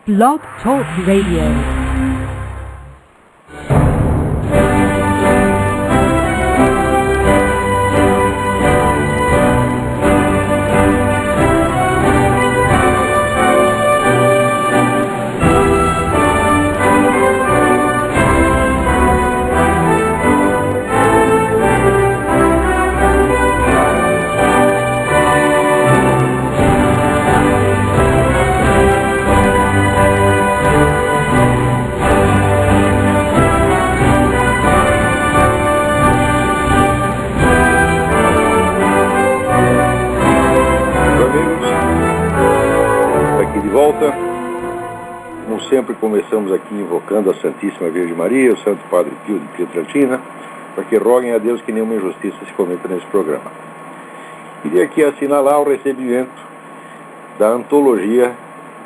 Blog Talk Radio. Sempre começamos aqui invocando a Santíssima Virgem Maria, o Santo Padre Pio de Pietrelcina, para que roguem a Deus que nenhuma injustiça se cometa nesse programa. Queria aqui assinalar o recebimento da antologia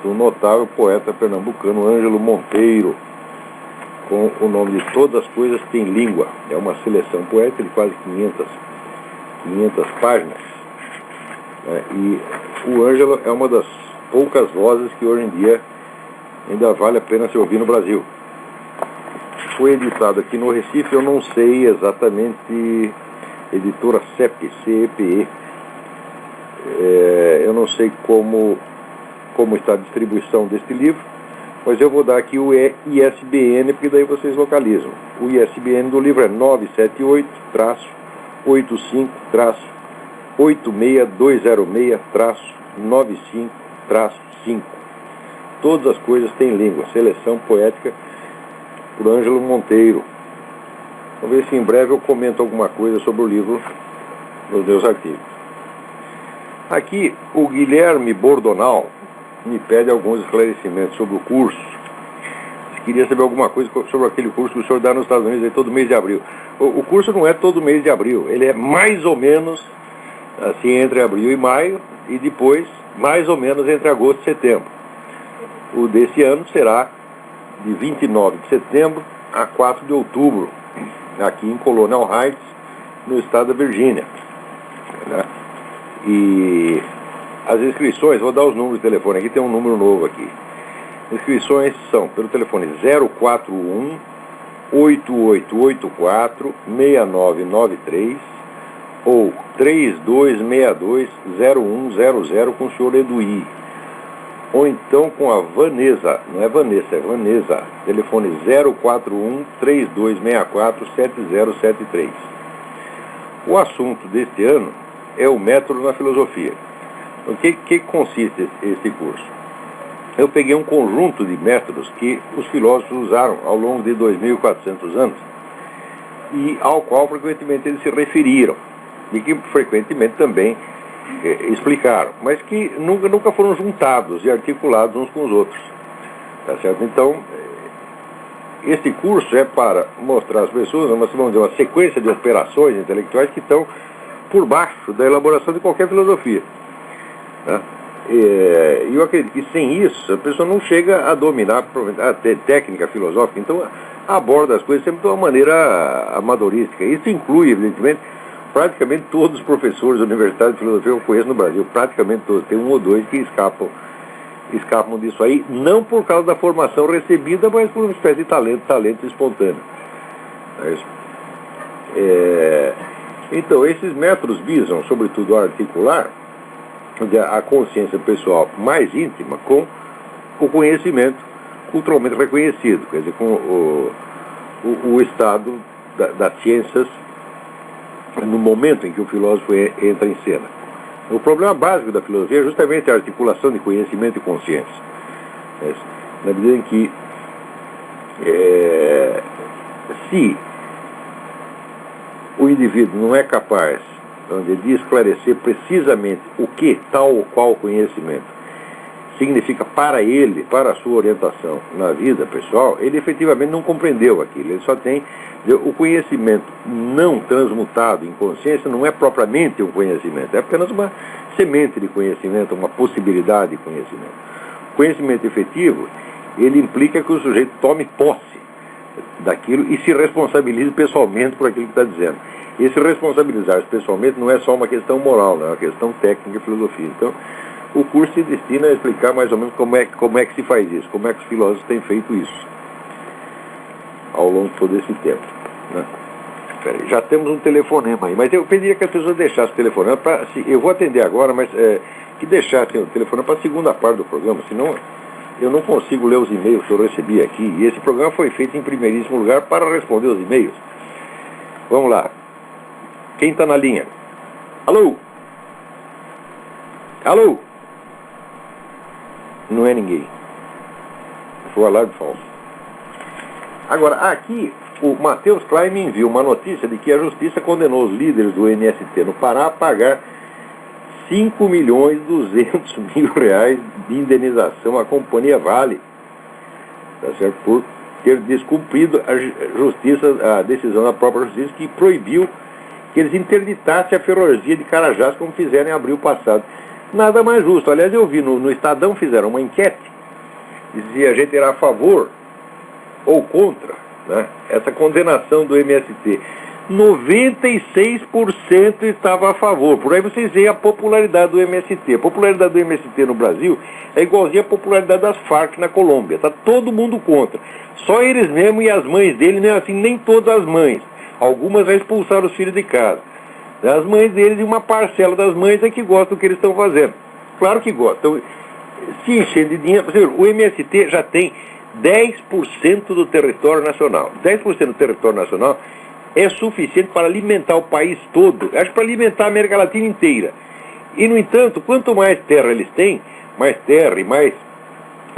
do notável poeta pernambucano Ângelo Monteiro, com o nome de Todas as Coisas Têm Língua. É uma seleção poética de quase 500 páginas. E o Ângelo é uma das poucas vozes que hoje em dia ainda vale a pena se ouvir no Brasil. Foi editado aqui no Recife, eu não sei exatamente, editora CEPE, eu não sei como está a distribuição deste livro, mas eu vou dar aqui o ISBN, porque daí vocês localizam. O ISBN do livro é 978-85206-95-5. Todas as Coisas Têm Língua, seleção poética por Ângelo Monteiro. Vamos ver se em breve eu comento alguma coisa sobre o livro nos meus artigos. Aqui, o Guilherme Bordonal me pede alguns esclarecimentos sobre o curso. Queria saber alguma coisa sobre aquele curso que o senhor dá nos Estados Unidos aí todo mês de abril. O curso não é todo mês de abril, ele é mais ou menos assim entre abril e maio, e depois mais ou menos entre agosto e setembro. O desse ano será de 29 de setembro a 4 de outubro, aqui em Colonial Heights, no estado da Virgínia. E as inscrições, vou dar os números de telefone, aqui tem um número novo aqui. Inscrições são pelo telefone 041-8884-6993 ou 3262-0100 com o senhor Eduí. Ou então com a Vanessa, não é Vanessa, é Vanessa, telefone 041-3264-7073. O assunto deste ano é o método na filosofia. O que consiste esse curso? Eu peguei um conjunto de métodos que os filósofos usaram ao longo de 2.400 anos e ao qual frequentemente eles se referiram e que frequentemente também explicaram, mas que nunca foram juntados e articulados uns com os outros. Tá certo? Então, este curso é para mostrar às pessoas vamos dizer, uma sequência de operações intelectuais que estão por baixo da elaboração de qualquer filosofia. Tá? E eu acredito que sem isso a pessoa não chega a dominar a técnica filosófica, então aborda as coisas sempre de uma maneira amadorística. Isso inclui, evidentemente, praticamente todos os professores universitários de filosofia que eu conheço no Brasil, praticamente todos, tem um ou dois que escapam disso aí, não por causa da formação recebida, mas por uma espécie de talento espontâneo. Então, esses métodos visam, sobretudo, a articular a consciência pessoal mais íntima com o conhecimento culturalmente reconhecido, quer dizer, com o estado das ciências no momento em que o filósofo entra em cena. O problema básico da filosofia é justamente a articulação de conhecimento e consciência. Na medida em que se o indivíduo não é capaz de esclarecer precisamente o que tal ou qual conhecimento significa para ele, para a sua orientação na vida pessoal, ele efetivamente não compreendeu aquilo. Ele só tem o conhecimento não transmutado em consciência, não é propriamente um conhecimento, é apenas uma semente de conhecimento, uma possibilidade de conhecimento. O conhecimento efetivo, ele implica que o sujeito tome posse daquilo e se responsabilize pessoalmente por aquilo que está dizendo. E se responsabilizar pessoalmente não é só uma questão moral, não é uma questão técnica e filosofia. Então, O curso se destina a explicar mais ou menos como é que se faz isso, como é que os filósofos têm feito isso ao longo de todo esse tempo, né? Peraí, já temos um telefonema aí, mas eu pediria que as pessoas deixassem o telefonema eu vou atender agora, mas que deixassem o telefonema para a segunda parte do programa, senão eu não consigo ler os e-mails que eu recebi aqui, e esse programa foi feito em primeiríssimo lugar para responder os e-mails. Vamos lá. Quem está na linha? Alô? Alô? Não é ninguém. Foi o alarme falso. Agora, aqui, o Matheus Klein me enviou uma notícia de que a Justiça condenou os líderes do MST no Pará a pagar 5.200.000 reais de indenização à Companhia Vale, tá certo? Por ter descumprido a decisão da própria Justiça, que proibiu que eles interditassem a ferrovia de Carajás, como fizeram em abril passado. Nada mais justo. Aliás, eu vi no Estadão, fizeram uma enquete, dizia a gente era a favor ou contra, né, essa condenação do MST. 96% estava a favor. Por aí vocês veem a popularidade do MST. A popularidade do MST no Brasil é igualzinha à popularidade das Farc na Colômbia. Está todo mundo contra. Só eles mesmos e as mães dele, né, assim, nem todas as mães. Algumas já expulsaram os filhos de casa. As mães deles e uma parcela das mães é que gostam do que eles estão fazendo. Claro que gostam. Se enchendo de dinheiro... O MST já tem 10% do território nacional. 10% do território nacional é suficiente para alimentar o país todo. Acho para alimentar a América Latina inteira. E, no entanto, quanto mais terra eles têm, mais terra e mais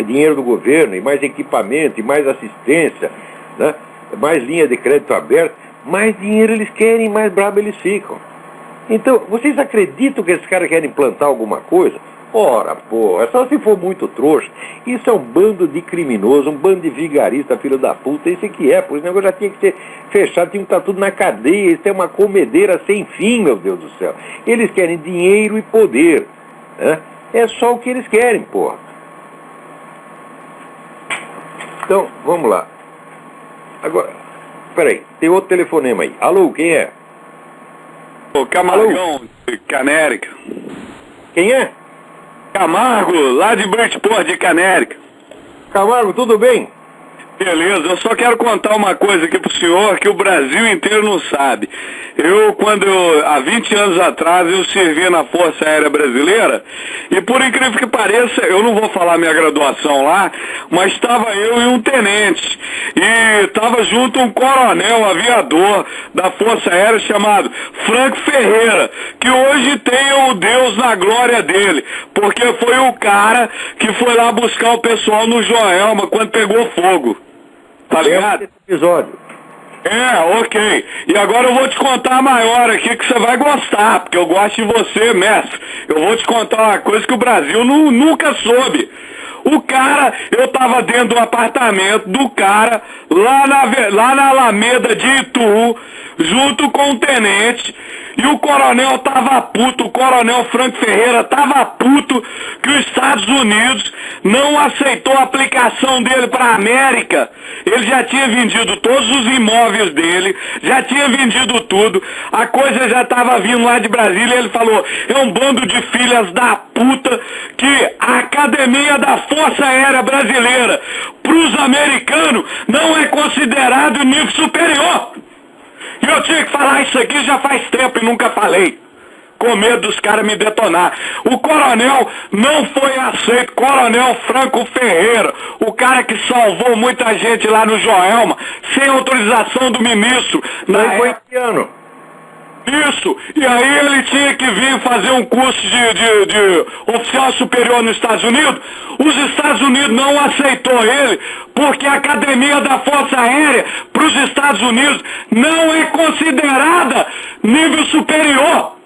dinheiro do governo, e mais equipamento, e mais assistência, né, mais linha de crédito aberta, mais dinheiro eles querem, mais brabo eles ficam. Então, vocês acreditam que esses caras querem plantar alguma coisa? Ora, porra, só se for muito trouxa. Isso é um bando de criminoso, um bando de vigarista, filho da puta. Isso que é, pois o negócio já tinha que ser fechado, tinha que estar tudo na cadeia. Isso é uma comedeira sem fim, meu Deus do céu. Eles querem dinheiro e poder, né? É só o que eles querem, porra. Então, vamos lá. Agora, peraí, tem outro telefonema aí. Alô, quem é? Ô, Camargão, de Canérica. Quem é? Camargo, lá de Bridgeport, de Canérica. Camargo, tudo bem? Beleza, eu só quero contar uma coisa aqui pro senhor que o Brasil inteiro não sabe. Há 20 anos atrás, eu servi na Força Aérea Brasileira e, por incrível que pareça, eu não vou falar minha graduação lá, mas estava eu e um tenente. E estava junto um coronel aviador da Força Aérea chamado Franco Ferreira, que hoje tem o Deus na glória dele, porque foi o cara que foi lá buscar o pessoal no Joelma quando pegou fogo. Tá ligado? Esse episódio. Ok. E agora eu vou te contar a maior aqui que você vai gostar, porque eu gosto de você, mestre. Eu vou te contar uma coisa que o Brasil nunca soube. O cara, eu tava dentro do apartamento do cara, lá na Alameda de Itu, junto com o tenente, e o coronel tava puto, o coronel Franco Ferreira tava puto que os Estados Unidos não aceitou a aplicação dele para a América. Ele já tinha vendido todos os imóveis dele, já tinha vendido tudo, a coisa já estava vindo lá de Brasília, e ele falou, é um bando de filhas da puta que a Academia da Força Aérea Brasileira para os americanos não é considerado nível superior. E eu tinha que falar isso aqui já faz tempo e nunca falei, com medo dos caras me detonar. O coronel não foi aceito, coronel Franco Ferreira, o cara que salvou muita gente lá no Joelma, sem autorização do ministro. Não foi esse ano. Isso, e aí ele tinha que vir fazer um curso de oficial superior nos Estados Unidos. Os Estados Unidos não aceitou ele, porque a Academia da Força Aérea para os Estados Unidos não é considerada nível superior.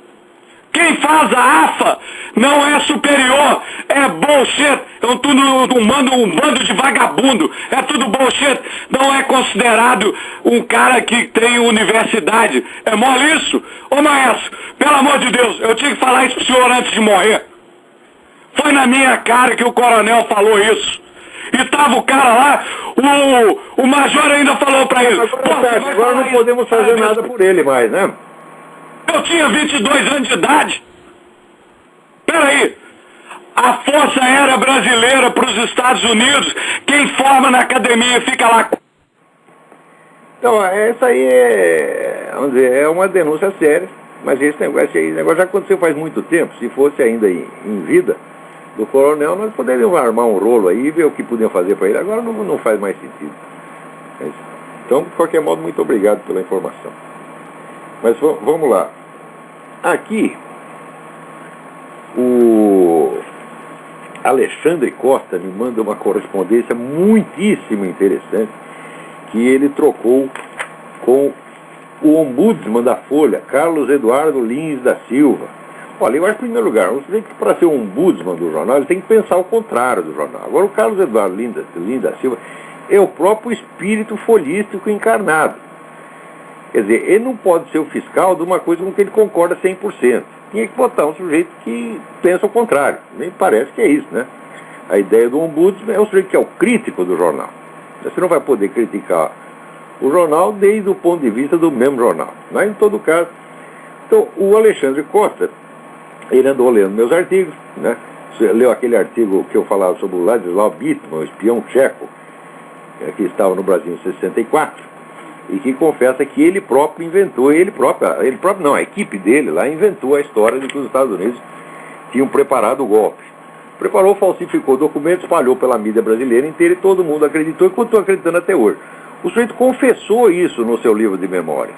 Quem faz a AFA não é superior, é bullshit, é tudo um bando de vagabundo, é tudo bullshit, não é considerado um cara que tem universidade, é mole isso? Ô maestro, pelo amor de Deus, eu tinha que falar isso pro senhor antes de morrer. Foi na minha cara que o coronel falou isso. E tava o cara lá, o major ainda falou pra ele. Agora não podemos fazer nada por ele mais, né? Eu tinha 22 anos de idade. Peraí. a Força Aérea Brasileira para os Estados Unidos, quem forma na academia fica lá. Então, essa aí vamos dizer, é uma denúncia séria, mas esse negócio já aconteceu faz muito tempo. Se fosse ainda em vida do coronel, nós poderíamos armar um rolo aí e ver o que podiam fazer para ele. Agora não faz mais sentido. Então, de qualquer modo, muito obrigado pela informação. Mas vamos lá. Aqui, o Alexandre Costa me manda uma correspondência muitíssimo interessante que ele trocou com o ombudsman da Folha, Carlos Eduardo Lins da Silva. Olha, eu acho que, em primeiro lugar, você tem que, para ser um ombudsman do jornal, ele tem que pensar o contrário do jornal. Agora, o Carlos Eduardo Lins da Silva é o próprio espírito folhístico encarnado. Quer dizer, ele não pode ser o fiscal de uma coisa com que ele concorda 100%. Tinha que botar um sujeito que pensa o contrário. Nem parece que é isso, né? A ideia do ombudsman é o sujeito que é o crítico do jornal. Você não vai poder criticar o jornal desde o ponto de vista do mesmo jornal. Mas, em todo caso, então, o Alexandre Costa, ele andou lendo meus artigos, né? Você leu aquele artigo que eu falava sobre o Ladislau Bittman, o espião tcheco, que estava no Brasil em 64, e que confessa que ele próprio inventou, a equipe dele lá inventou a história de que os Estados Unidos tinham preparado o golpe. Preparou, falsificou documentos, espalhou pela mídia brasileira inteira e todo mundo acreditou e continua acreditando até hoje. O sujeito confessou isso no seu livro de memórias,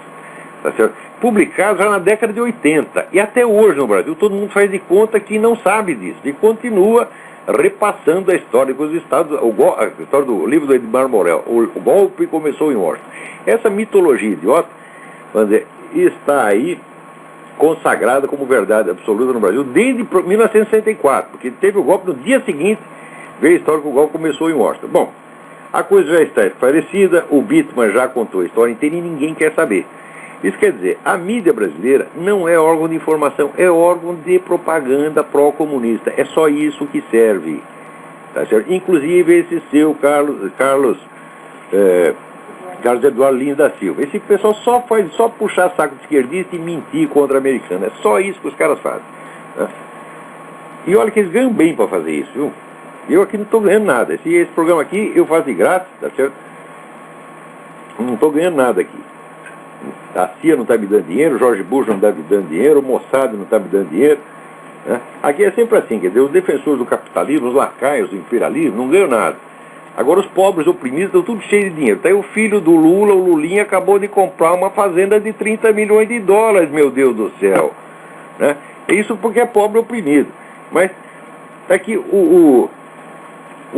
tá certo? Publicado já na década de 80. E até hoje no Brasil todo mundo faz de conta que não sabe disso e continua repassando a história dos Estados, a história do livro do Edmar Morel. O golpe começou em Washington. Essa mitologia idiota, vamos dizer, está aí consagrada como verdade absoluta no Brasil desde 1964, porque teve o golpe no dia seguinte, veio a história que o golpe começou em Washington. Bom, a coisa já está esclarecida, o Bittman já contou a história inteira e ninguém quer saber. Isso quer dizer, a mídia brasileira não é órgão de informação, é órgão de propaganda pró-comunista. É só isso que serve. Tá certo? Inclusive esse seu Carlos Eduardo Lins da Silva. Esse pessoal só puxar saco de esquerdista e mentir contra o americano. É só isso que os caras fazem. Né? E olha que eles ganham bem para fazer isso, viu? Eu aqui não estou ganhando nada. Esse programa aqui eu faço de graça, tá certo? Não estou ganhando nada aqui. A CIA não está me dando dinheiro, o George Bush não está me dando dinheiro, o Mossad não está me dando dinheiro. Né? Aqui é sempre assim, quer dizer, os defensores do capitalismo, os lacaios do imperialismo, não ganham nada. Agora os pobres oprimidos estão tudo cheio de dinheiro. Tá aí o filho do Lula, o Lulinha, acabou de comprar uma fazenda de 30 milhões de dólares, meu Deus do céu. Né? Isso porque é pobre oprimido. Mas aqui o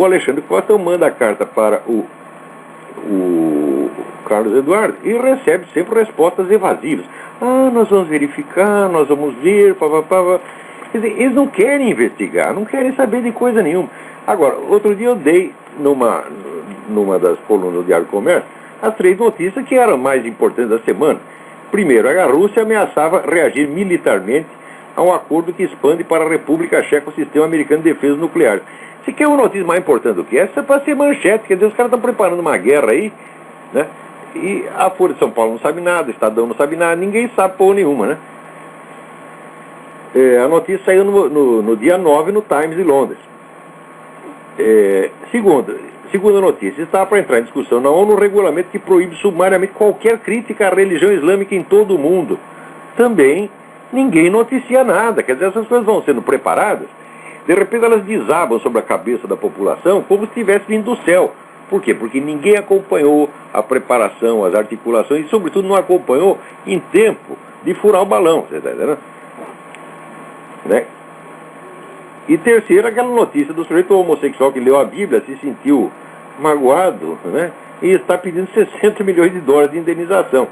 Alexandre Costa manda a carta para o Carlos Eduardo e recebe sempre respostas evasivas. Nós vamos verificar, nós vamos ver, papapá. Quer dizer, eles não querem investigar, não querem saber de coisa nenhuma. Agora, outro dia eu dei numa das colunas do Diário do Comércio as 3 notícias que eram mais importantes da semana. Primeiro, a Rússia ameaçava reagir militarmente a um acordo que expande para a República Tcheca o sistema americano de defesa nuclear. Se quer uma notícia mais importante do que essa, é para ser manchete, quer dizer, os caras estão preparando uma guerra aí, né? E a Folha de São Paulo não sabe nada, o Estadão não sabe nada, ninguém sabe porra nenhuma, né? A notícia saiu no dia 9 no Times de Londres. Segunda notícia, estava para entrar em discussão na ONU o regulamento que proíbe sumariamente qualquer crítica à religião islâmica em todo o mundo. Também ninguém noticia nada, quer dizer, essas coisas vão sendo preparadas, de repente elas desabam sobre a cabeça da população como se tivesse vindo do céu. Por quê? Porque ninguém acompanhou a preparação, as articulações e, sobretudo, não acompanhou em tempo de furar o balão. Você está entendendo? Né? E terceiro, aquela notícia do sujeito homossexual que leu a Bíblia, se sentiu magoado, né? E está pedindo 60 milhões de dólares de indenização.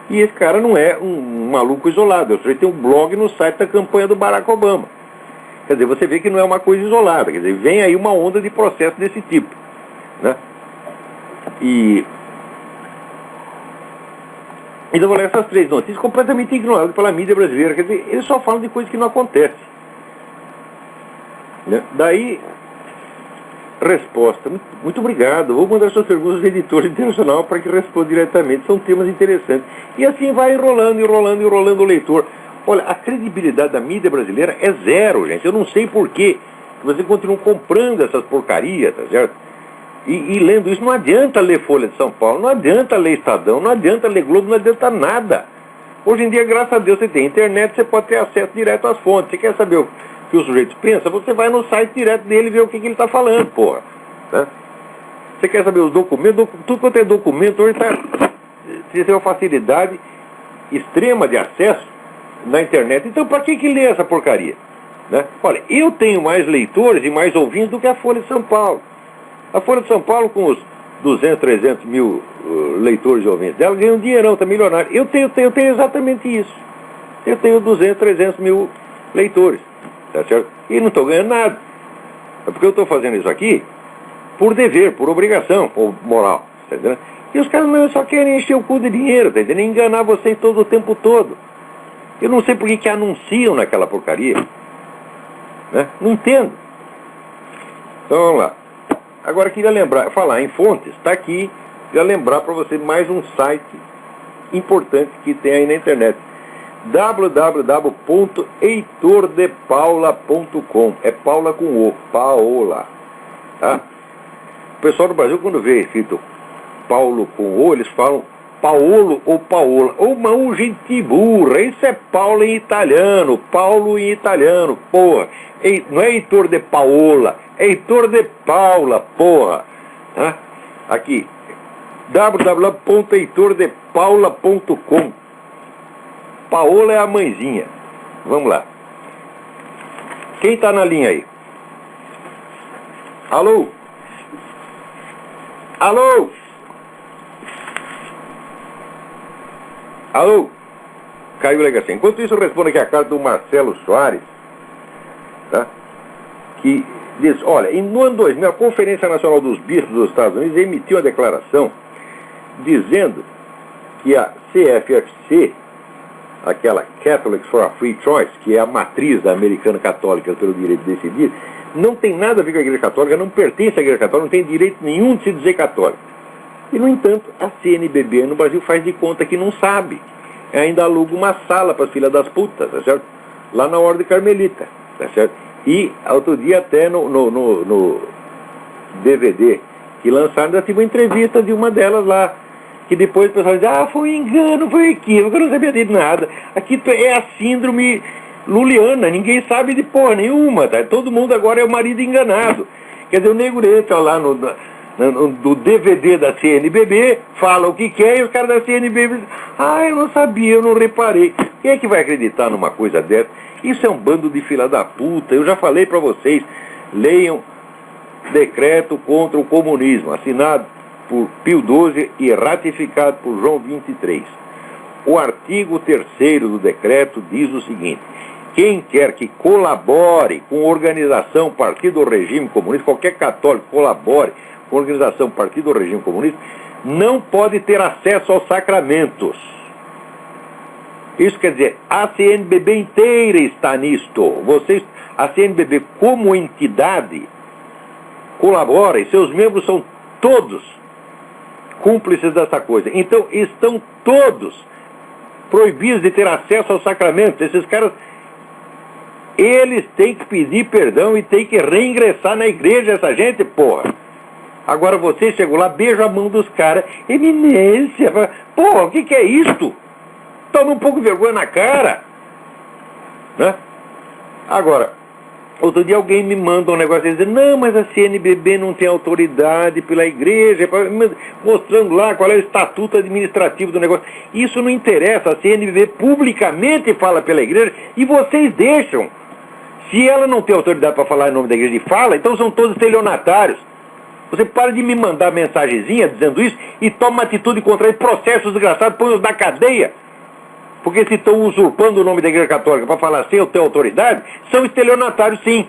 E esse cara não é um maluco isolado. O sujeito tem um blog no site da campanha do Barack Obama. Quer dizer, você vê que não é uma coisa isolada. Quer dizer, vem aí uma onda de processo desse tipo. Né? Então, olha, essas 3 notícias completamente ignoradas pela mídia brasileira. Quer dizer, eles só falam de coisas que não acontecem. Né? Daí, resposta. Muito obrigado. Vou mandar suas perguntas ao editor internacional para que responda diretamente. São temas interessantes. E assim vai enrolando o leitor. Olha, a credibilidade da mídia brasileira é zero, gente. Eu não sei por quê Você continua comprando essas porcarias, tá certo? E lendo isso, não adianta ler Folha de São Paulo, não adianta ler Estadão, não adianta ler Globo, não adianta nada. Hoje em dia, graças a Deus, você tem internet, você pode ter acesso direto às fontes. Você quer saber o que o sujeito pensa, você vai no site direto dele e vê o que ele está falando, porra. Né? Você quer saber os documentos, tudo quanto é documento, hoje você tem uma facilidade extrema de acesso na internet. Então, para que lê essa porcaria? Né? Olha, eu tenho mais leitores e mais ouvintes do que a Folha de São Paulo. A Folha de São Paulo, com os 200, 300 mil leitores e ouvintes dela, ganha um dinheirão, está milionário. Eu tenho exatamente isso. Eu tenho 200, 300 mil leitores, tá certo? E não estou ganhando nada. É porque eu estou fazendo isso aqui por dever, por obrigação, por moral, tá entendendo? E os caras não só querem encher o cu de dinheiro, tá entendendo? Enganar vocês todo o tempo todo. Eu não sei por que anunciam naquela porcaria. Né? Não entendo. Então vamos lá. Agora queria falar em fontes, está aqui, queria lembrar para você mais um site importante que tem aí na internet. www.heitordepaula.com. É Paula com O, Paola. Tá? O pessoal do Brasil, quando vê escrito Paulo com O, eles falam Paolo ou Paola. Ou gente burra, isso é Paulo em italiano, Paulo em italiano, porra. Não é Heitor de Paola, é Heitor de Paula, porra. Tá? Aqui, www.heitordepaula.com. Paola é a mãezinha. Vamos lá. Quem está na linha aí? Alô? Alô? Alô? Caiu a ligação. Enquanto isso, eu respondo aqui a carta do Marcelo Soares, tá? Que diz, olha, no ano 2000, a Conferência Nacional dos Bispos dos Estados Unidos emitiu uma declaração dizendo que a CFFC, aquela Catholics for a Free Choice, que é a matriz da Americana Católica pelo direito de decidir, não tem nada a ver com a Igreja Católica, não pertence à Igreja Católica, não tem direito nenhum de se dizer católica. E, no entanto, a CNBB no Brasil faz de conta que não sabe. Ainda aluga uma sala para as filhas das putas, tá certo? Lá na Ordem Carmelita, tá certo? E, outro dia, até no DVD que lançaram, ainda tive uma entrevista de uma delas lá, que depois o pessoal diz, foi engano, foi equívoco, eu não sabia de nada. Aqui é a síndrome luliana, ninguém sabe de porra nenhuma, tá? Todo mundo agora é o marido enganado. Quer dizer, o nego entra lá no DVD da CNBB, fala o que quer, e os caras da CNBB dizem, eu não sabia, eu não reparei. Quem é que vai acreditar numa coisa dessa? Isso é um bando de filha da puta. Eu já falei para vocês, leiam Decreto contra o Comunismo, assinado por Pio XII e ratificado por João XXIII. O artigo 3º do decreto diz o seguinte: quem quer que colabore com organização, partido ou regime comunista, qualquer católico colabore com organização, partido ou regime comunista, não pode ter acesso aos sacramentos. Isso quer dizer, a CNBB inteira está nisto. A CNBB como entidade colabora e seus membros são todos cúmplices dessa coisa. Então, estão todos proibidos de ter acesso aos sacramentos. Esses caras, eles têm que pedir perdão e têm que reingressar na igreja, essa gente, porra. Agora você chegou lá, beija a mão dos caras, eminência, porra, o que é isto? Toma um pouco de vergonha na cara, né? Agora, outro dia alguém me manda um negócio e diz, não, mas a CNBB não tem autoridade pela igreja, mostrando lá qual é o estatuto administrativo do negócio. Isso não interessa, a CNBB publicamente fala pela igreja e vocês deixam. Se ela não tem autoridade para falar em nome da igreja e fala, então são todos estelionatários. Você para de me mandar mensagenzinha dizendo isso e toma uma atitude contra ele, processos desgraçados, põe-os na cadeia. Porque se estão usurpando o nome da Igreja Católica para falar sem eu ter autoridade, são estelionatários sim.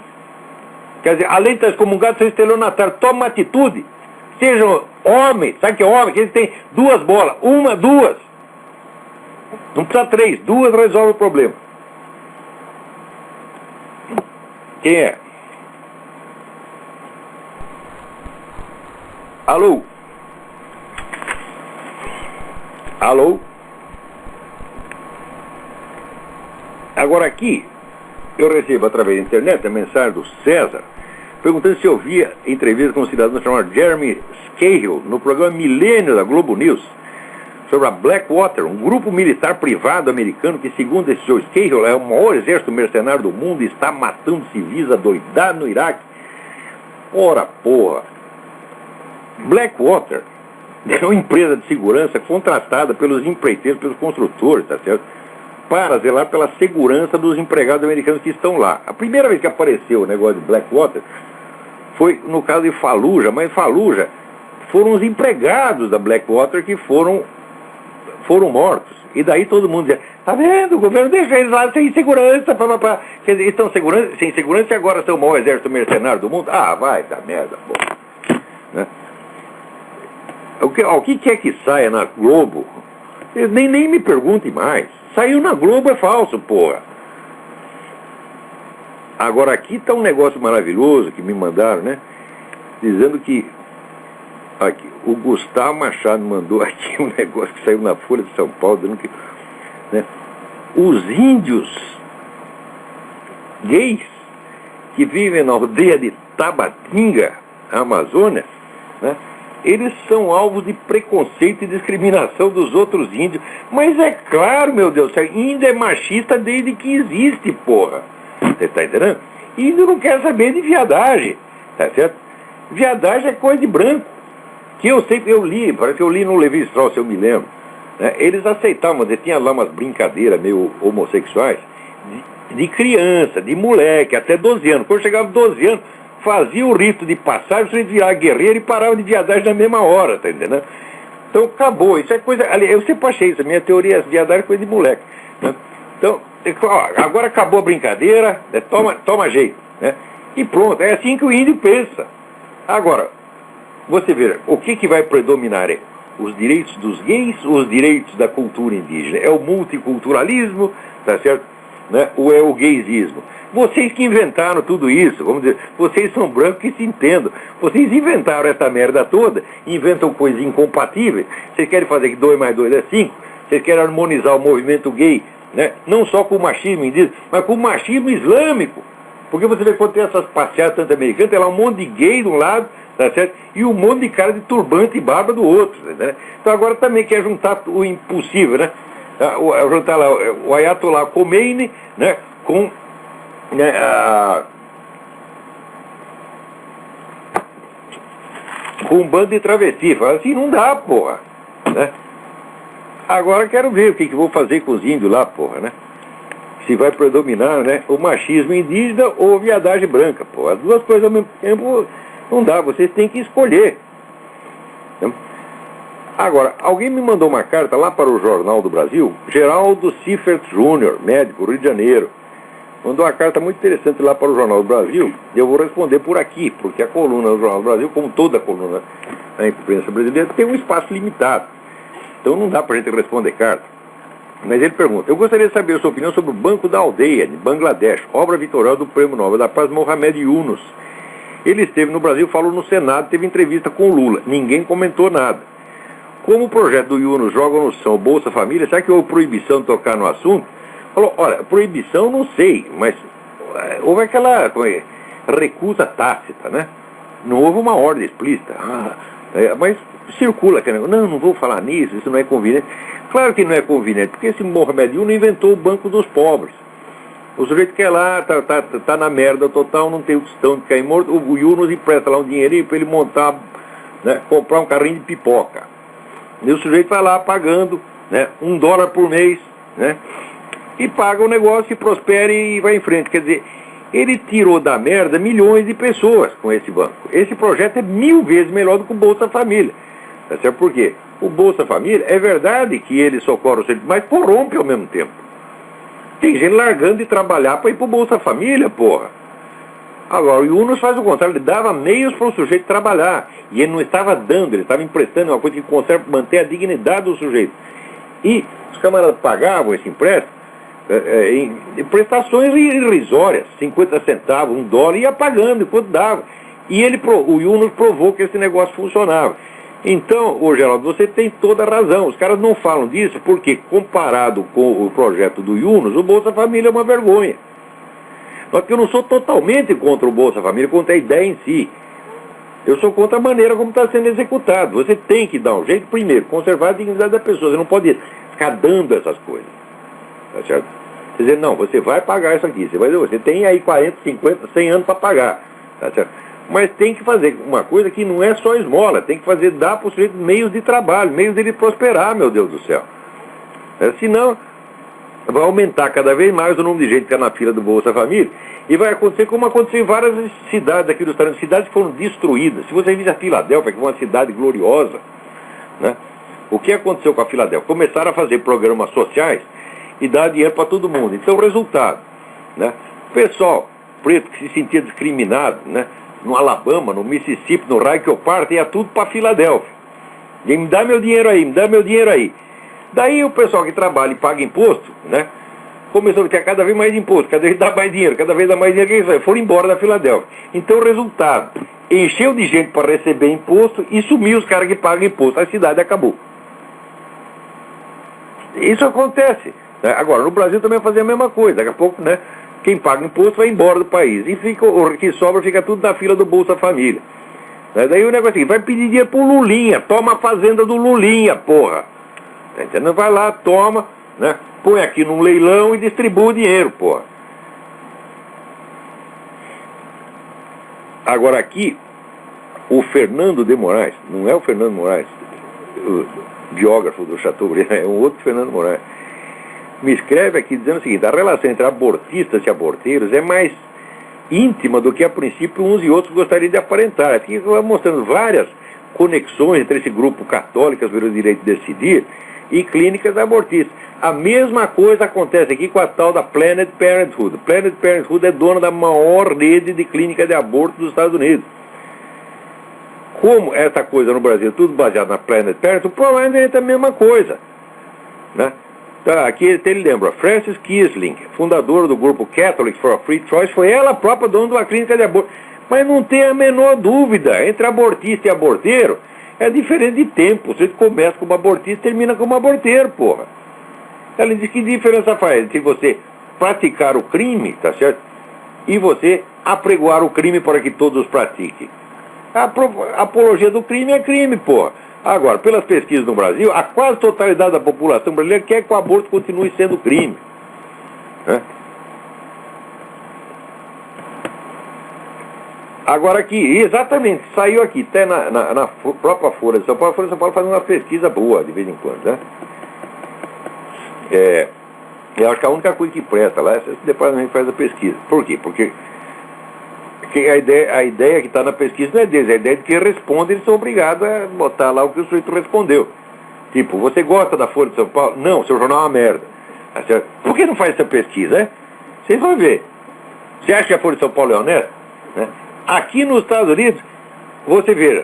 Quer dizer, além de estar excomungados, são estelionatários. Toma uma atitude. Sejam homens, sabe que é homem? Que eles têm 2 bolas. 1, 2. Não precisa 3. 2 resolve o problema. Quem é? Alô? Alô? Agora aqui, eu recebo através da internet a mensagem do César, perguntando se eu via entrevista com um cidadão chamado Jeremy Scahill no programa Milênio da Globo News sobre a Blackwater, um grupo militar privado americano que, segundo esse Joe Scahill, é o maior exército mercenário do mundo e está matando civis adoidado no Iraque. Ora, porra! Blackwater é uma empresa de segurança contratada pelos empreiteiros, pelos construtores, tá certo? Para zelar pela segurança dos empregados americanos que estão lá. A primeira vez que apareceu o negócio de Blackwater foi no caso de Fallujah, mas Fallujah foram os empregados da Blackwater que foram mortos. E daí todo mundo dizia, tá vendo, o governo deixa eles lá sem segurança, Quer dizer, estão sem segurança e agora são o maior exército mercenário do mundo? Ah, vai dar merda, pô. Né? O que quer que saia na Globo? Nem me perguntem mais. Saiu na Globo é falso, porra. Agora aqui está um negócio maravilhoso que me mandaram, né? Dizendo que aqui, o Gustavo Machado mandou aqui um negócio que saiu na Folha de São Paulo, dizendo que, né, os índios gays que vivem na aldeia de Tabatinga, Amazônia, né, eles são alvos de preconceito e discriminação dos outros índios. Mas é claro, meu Deus, índio é machista desde que existe, porra. Você está entendendo? Índio não quer saber de viadagem, tá certo? Viadagem é coisa de branco. Que eu li, parece que eu li no Levi Strauss, eu me lembro. Né? Eles aceitavam, tinha lá umas brincadeiras meio homossexuais, de criança, de moleque, até 12 anos. Quando chegava 12 anos, fazia o rito de passagem, você virar guerreiro e parava de viadagem na mesma hora, tá entendendo? Então acabou, isso é coisa. Eu sempre achei isso, a minha teoria é viadagem é coisa de moleque. Né? Então, agora acabou a brincadeira, né? toma jeito. Né? E pronto, é assim que o índio pensa. Agora, você vê, o que vai predominar? É os direitos dos gays ou os direitos da cultura indígena? É o multiculturalismo, tá certo? Né? Ou é o gaysismo? Vocês que inventaram tudo isso, vamos dizer, vocês são brancos que se entendam. Vocês inventaram essa merda toda, inventam coisas incompatíveis. Vocês querem fazer que 2 mais 2 é 5? Vocês querem harmonizar o movimento gay, né? Não só com o machismo indígena, mas com o machismo islâmico. Porque você vê quando tem essas passeatas tanto americanas, tem lá um monte de gay de um lado, tá certo? E um monte de cara de turbante e barba do outro, né? Então agora também quer juntar o impossível, né? Juntar lá o Ayatollah Khomeini, né? Com um bando de travesti. Fala assim, não dá, porra, né? Agora quero ver o que vou fazer com os índios lá, porra, né? Se vai predominar, né, o machismo indígena ou a viadagem branca, porra. As duas coisas ao mesmo tempo não dá, vocês têm que escolher. Né? Agora, alguém me mandou uma carta lá para o Jornal do Brasil, Geraldo Siffert Júnior, médico, Rio de Janeiro. Mandou uma carta muito interessante lá para o Jornal do Brasil, e eu vou responder por aqui, porque a coluna do Jornal do Brasil, como toda coluna da imprensa brasileira, tem um espaço limitado. Então não dá para a gente responder carta. Mas ele pergunta, eu gostaria de saber a sua opinião sobre o Banco da Aldeia, de Bangladesh, obra vitoriosa do Prêmio Nobel da Paz, Mohamed Yunus. Ele esteve no Brasil, falou no Senado, teve entrevista com o Lula. Ninguém comentou nada. Como o projeto do Yunus joga no chão o Bolsa Família, será que houve proibição de tocar no assunto? Falou, olha, proibição não sei, mas houve aquela recusa tácita, né? Não houve uma ordem explícita. Mas circula, não vou falar nisso, isso não é conveniente. Claro que não é conveniente, porque esse Mohamed Yunus inventou o Banco dos Pobres. O sujeito que é lá, tá na merda total, não tem o tostão de cair morto, o Yunus empresta lá um dinheirinho para ele montar, né, comprar um carrinho de pipoca. E o sujeito vai lá pagando, né, $1 por mês, né, e paga o negócio e prospera e vai em frente. Quer dizer, ele tirou da merda milhões de pessoas com esse banco. Esse projeto é 1000 vezes melhor do que o Bolsa Família. Tá certo? Por quê? O Bolsa Família, é verdade que ele socorre o serviço, mas corrompe ao mesmo tempo. Tem gente largando de trabalhar para ir para o Bolsa Família, porra. Agora, o Yunus faz o contrário, ele dava meios para o sujeito trabalhar. E ele não estava dando, ele estava emprestando uma coisa que conserva, mantém a dignidade do sujeito. E os camaradas pagavam esse empréstimo em prestações irrisórias, 50 centavos, $1, ia pagando enquanto dava. E o Yunus provou que esse negócio funcionava. Então, Geraldo, você tem toda a razão. Os caras não falam disso porque, comparado com o projeto do Yunus, o Bolsa Família é uma vergonha. Só que eu não sou totalmente contra o Bolsa Família, contra a ideia em si. Eu sou contra a maneira como está sendo executado. Você tem que dar um jeito, primeiro, conservar a dignidade da pessoa. Você não pode ficar dando essas coisas. Tá certo? Quer dizer, não, você vai pagar isso aqui. Você tem aí 40, 50, 100 anos para pagar. Tá certo? Mas tem que fazer uma coisa que não é só esmola. Tem que dar para o sujeito meios de trabalho, meios dele prosperar, meu Deus do céu. Senão, vai aumentar cada vez mais o número de gente que está na fila do Bolsa Família. E vai acontecer como aconteceu em várias cidades aqui dos Estados Unidos, cidades que foram destruídas. Se você visse a Filadélfia, que é uma cidade gloriosa, né? O que aconteceu com a Filadélfia? Começaram a fazer programas sociais e dar dinheiro para todo mundo. Então, o resultado, né? O pessoal preto que se sentia discriminado, né? No Alabama, no Mississippi, no raio que eu parto, ia tudo para Filadélfia. E me dá meu dinheiro aí, me dá meu dinheiro aí. Daí o pessoal que trabalha e paga imposto, né? Começou a ter cada vez mais imposto, cada vez dá mais dinheiro, cada vez dá mais dinheiro, que isso aí, foram embora da Filadélfia. Então o resultado, encheu de gente para receber imposto e sumiu os caras que pagam imposto. A cidade acabou. Isso acontece, né? Agora, no Brasil também vai fazer a mesma coisa. Daqui a pouco, né, quem paga imposto vai embora do país. E fica, o que sobra fica tudo na fila do Bolsa Família. Daí o negócio é o seguinte, vai pedir dinheiro pro Lulinha, toma a fazenda do Lulinha, porra. Tá entendendo? Vai lá, toma, né? Põe aqui num leilão e distribui o dinheiro, porra. Agora aqui, o Fernando de Moraes, não é o Fernando Moraes, o biógrafo do Chateaubriand, é um outro Fernando Moraes, me escreve aqui dizendo o seguinte: a relação entre abortistas e aborteiros é mais íntima do que a princípio uns e outros gostariam de aparentar. Aqui vai mostrando várias conexões entre esse grupo católico pelo direito de decidir e clínicas abortistas. A mesma coisa acontece aqui com a tal da Planned Parenthood. Planned Parenthood é dona da maior rede de clínica de aborto dos Estados Unidos. Como essa coisa no Brasil é tudo baseado na Planned Parenthood, provavelmente é a mesma coisa, né? Tá, aqui ele lembra, Frances Kiesling, fundadora do grupo Catholics for a Free Choice, foi ela própria dona de uma clínica de aborto. Mas não tem a menor dúvida, entre abortista e aborteiro, é diferente de tempo. Você começa como abortista e termina como aborteiro, porra. Ela diz que diferença faz entre você praticar o crime, tá certo? E você apregoar o crime para que todos pratiquem. A apologia do crime é crime, porra. Agora, pelas pesquisas no Brasil, a quase totalidade da população brasileira quer que o aborto continue sendo crime, né? Agora aqui, exatamente, saiu aqui, até na própria Folha de São Paulo, a Folha de São Paulo faz uma pesquisa boa de vez em quando, né? Eu acho que a única coisa que presta lá é esse departamento faz a pesquisa. Por quê? Porque a ideia que está na pesquisa não é deles, a ideia de que responde, eles são obrigados a botar lá o que o sujeito respondeu. Tipo, você gosta da Folha de São Paulo? Não, seu jornal é uma merda. Por que não faz essa pesquisa, né? Vocês vão ver. Você acha que a Folha de São Paulo é honesta? Né? Aqui nos Estados Unidos, você vê,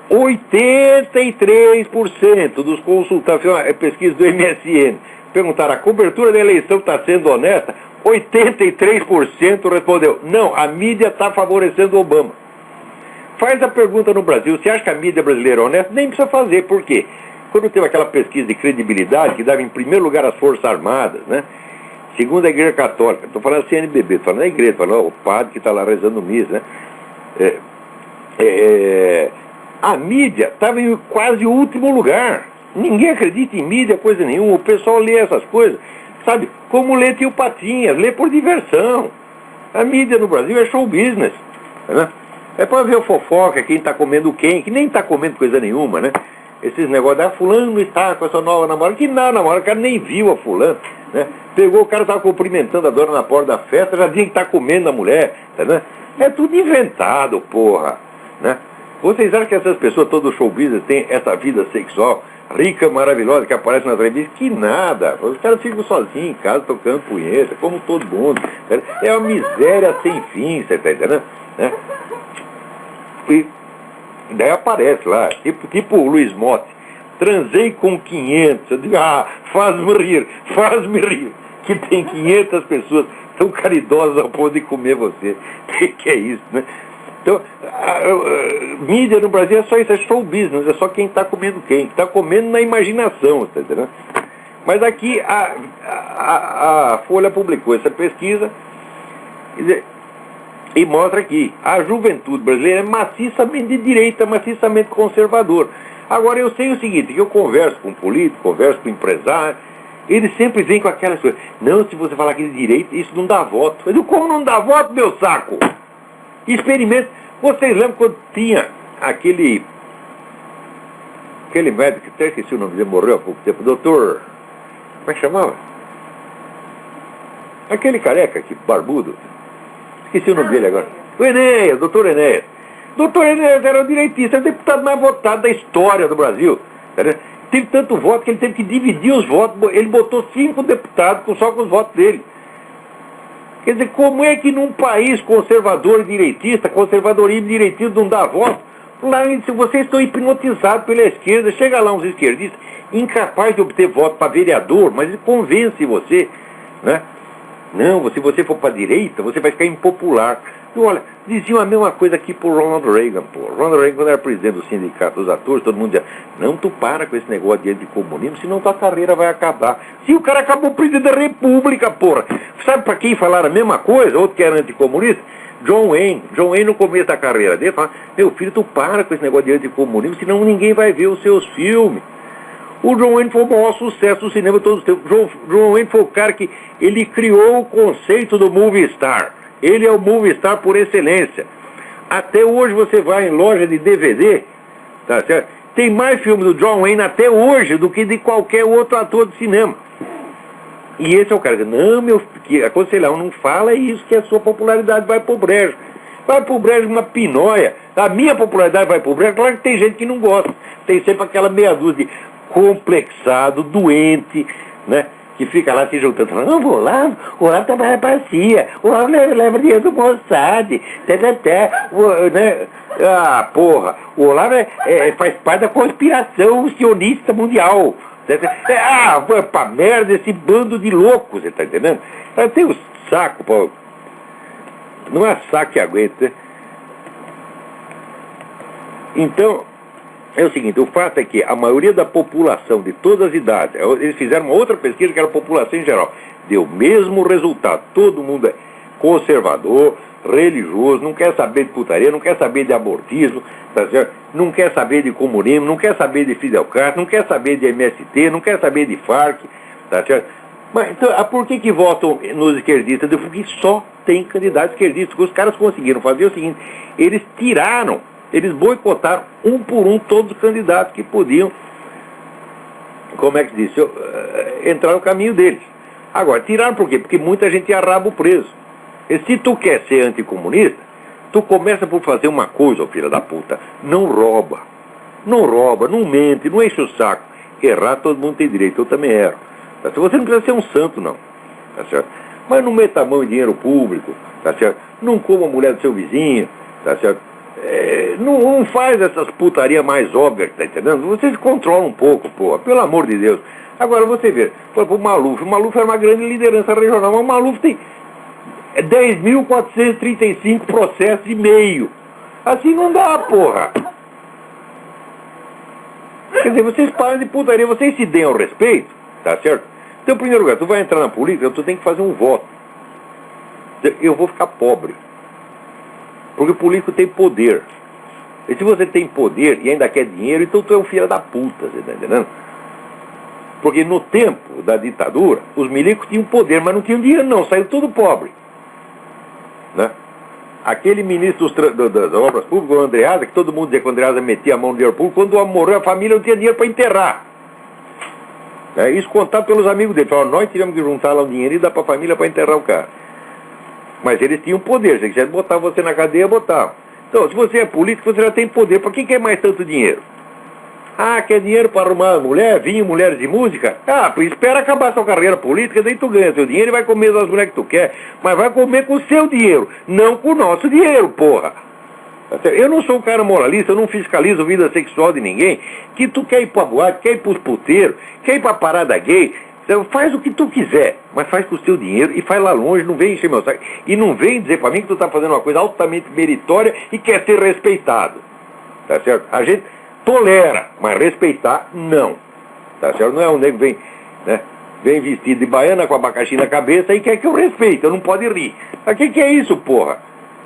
83% dos consultados, é pesquisa do MSN, perguntaram, a cobertura da eleição está sendo honesta? 83% respondeu, não, a mídia está favorecendo o Obama. Faz a pergunta no Brasil, você acha que a mídia brasileira é honesta? Nem precisa fazer, por quê? Quando teve aquela pesquisa de credibilidade, que dava em primeiro lugar as Forças Armadas, né? Segundo a Igreja Católica, estou falando CNBB, estou falando da igreja, estou falando o padre que está lá rezando missa, né? A mídia estava em quase o último lugar. Ninguém acredita em mídia, coisa nenhuma, o pessoal lê essas coisas, sabe, como lê Tio Patinhas, lê por diversão. A mídia no Brasil é show business, né? É para ver o fofoca, quem está comendo quem, que nem está comendo coisa nenhuma, né? Esses negócios, fulano está com essa nova namorada, que não namora, o cara nem viu a fulano, né? Pegou, o cara estava cumprimentando a dona na porta da festa, já dizia que está comendo a mulher, né? É tudo inventado, porra, né? Vocês acham que essas pessoas, todo o show business, têm essa vida sexual rica, maravilhosa, que aparece nas revistas? Que nada, os caras ficam sozinhos em casa, tocando punheta, como todo mundo. É uma miséria sem fim, você está entendendo? Né? E daí aparece lá, tipo o Luiz Motti, transei com 500, eu digo, faz-me rir, que tem 500 pessoas tão caridosas ao ponto de comer você. Que é isso, né? Então, mídia no Brasil é só isso, é show business, é só quem está comendo quem, está comendo na imaginação, tá entendendo? Mas aqui a Folha publicou essa pesquisa Quer dizer, e mostra aqui, a juventude brasileira é maciçamente de direita, maciçamente conservador. Agora eu sei o seguinte, que eu converso com político, converso com empresário, eles sempre vêm com aquelas coisas. Não, se você falar aqui de direita, isso não dá voto. Eu digo, como não dá voto, meu saco? Experimenta. Vocês lembram quando tinha aquele médico, até esqueci o nome dele, morreu há pouco tempo, doutor, como é que chamava? Aquele careca, que barbudo. Esqueci o nome dele agora. O Enéas, doutor Enéas. Doutor Enéas era o direitista, era o deputado mais votado da história do Brasil. Teve tanto voto que ele teve que dividir os votos. Ele botou 5 deputados só com os votos dele. Quer dizer, como é que num país conservador e direitista, conservadorismo e direitismo não dá voto? Lá, se vocês estão hipnotizados pela esquerda, chega lá uns esquerdistas, incapazes de obter voto para vereador, mas ele convence você, né? Não, se você for para a direita, você vai ficar impopular. E olha, diziam a mesma coisa aqui pro Ronald Reagan, pô. Ronald Reagan, quando era presidente do sindicato dos atores, todo mundo dizia, não, tu para com esse negócio de anticomunismo, senão tua carreira vai acabar. Se o cara acabou presidente da república, porra. Sabe para quem falaram a mesma coisa, outro que era anticomunista? John Wayne. John Wayne, no começo da carreira dele, falava, meu filho, tu para com esse negócio de anticomunismo, senão ninguém vai ver os seus filmes. O John Wayne foi o maior sucesso do cinema de todos os tempos. John Wayne foi o cara que ele criou o conceito do movie star. Ele é o movie star por excelência. Até hoje você vai em loja de DVD, tá certo? Tem mais filme do John Wayne até hoje do que de qualquer outro ator de cinema. E esse é o cara que, não, meu filho, aconselhão, não fala isso, que a sua popularidade vai pro brejo. Vai pro brejo uma pinóia. A minha popularidade vai pro brejo, claro que tem gente que não gosta. Tem sempre aquela meia dúzia de complexado, doente, né? Que fica lá se juntando, falando, não, vou lá, o Olavo trabalha para a CIA, o Olavo leva dinheiro do Mossad, né? Ah, porra, o Olavo faz parte da conspiração sionista mundial. Pra merda, esse bando de loucos, você tá entendendo? Tem o saco, pô. Não é saco que aguenta, né? Então, é o seguinte, o fato é que a maioria da população de todas as idades, eles fizeram uma outra pesquisa que era a população em geral, deu o mesmo resultado. Todo mundo é conservador, religioso, não quer saber de putaria, não quer saber de abortismo, tá certo? Não quer saber de comunismo, não quer saber de Fidel Castro, não quer saber de MST, não quer saber de Farc, tá certo? Mas então, por que votam nos esquerdistas? Porque só tem candidato esquerdista. Porque os caras conseguiram fazer o seguinte, eles boicotaram um por um todos os candidatos que podiam, como é que se diz, entrar no caminho deles. Agora, tiraram por quê? Porque muita gente ia rabo preso. E se tu quer ser anticomunista, tu começa por fazer uma coisa, ó filha da puta, não rouba, não mente, não enche o saco. Errar todo mundo tem direito, eu também erro. Tá certo? Você não precisa ser um santo, não. Tá certo? Mas não meta a mão em dinheiro público, tá certo? Não coma a mulher do seu vizinho, tá certo? Não faz essas putarias mais óbvias, tá entendendo? Vocês controlam um pouco, porra, pelo amor de Deus. Agora você vê, foi pro Maluf. O Maluf era uma grande liderança regional, mas o Maluf tem 10.435 processos e meio. Assim não dá, porra. Quer dizer, vocês param de putaria, vocês se deem ao respeito, tá certo? Então, em primeiro lugar, tu vai entrar na política, tu tem que fazer um voto. Eu vou ficar pobre. Porque o político tem poder. E se você tem poder e ainda quer dinheiro, então tu é um filho da puta, você tá entendendo? Porque no tempo da ditadura, os milicos tinham poder, mas não tinham dinheiro não, saiu tudo pobre. Né? Aquele ministro das obras públicas, o Andreasa, que todo mundo dizia que o Andreasa metia a mão no dinheiro público, quando o homem morreu, a família não tinha dinheiro para enterrar. Isso contado pelos amigos dele. Falaram, nós tivemos que juntar lá um dinheiro e dar para a família para enterrar o cara. Mas eles tinham poder, se quisesse botar você na cadeia, botava. Então, se você é político, você já tem poder. Para quem quer mais tanto dinheiro? Ah, quer dinheiro para arrumar mulher, vinho, mulheres de música? Ah, espera acabar sua carreira política, daí tu ganha seu dinheiro e vai comer das mulheres que tu quer. Mas vai comer com o seu dinheiro, não com o nosso dinheiro, porra. Eu não sou um cara moralista, eu não fiscalizo a vida sexual de ninguém. Que tu quer ir pra boate, quer ir pros puteiros, quer ir pra parada gay. Então faz o que tu quiser, mas faz com o seu dinheiro e faz lá longe, não vem encher meu saco. E não vem dizer pra mim que tu tá fazendo uma coisa altamente meritória e quer ser respeitado. Tá certo? A gente tolera, mas respeitar, não. Tá certo? Não é um nego que vem, né? vem vestido de baiana com abacaxi na cabeça e quer que eu respeite, eu não pode rir. Mas que é isso, porra?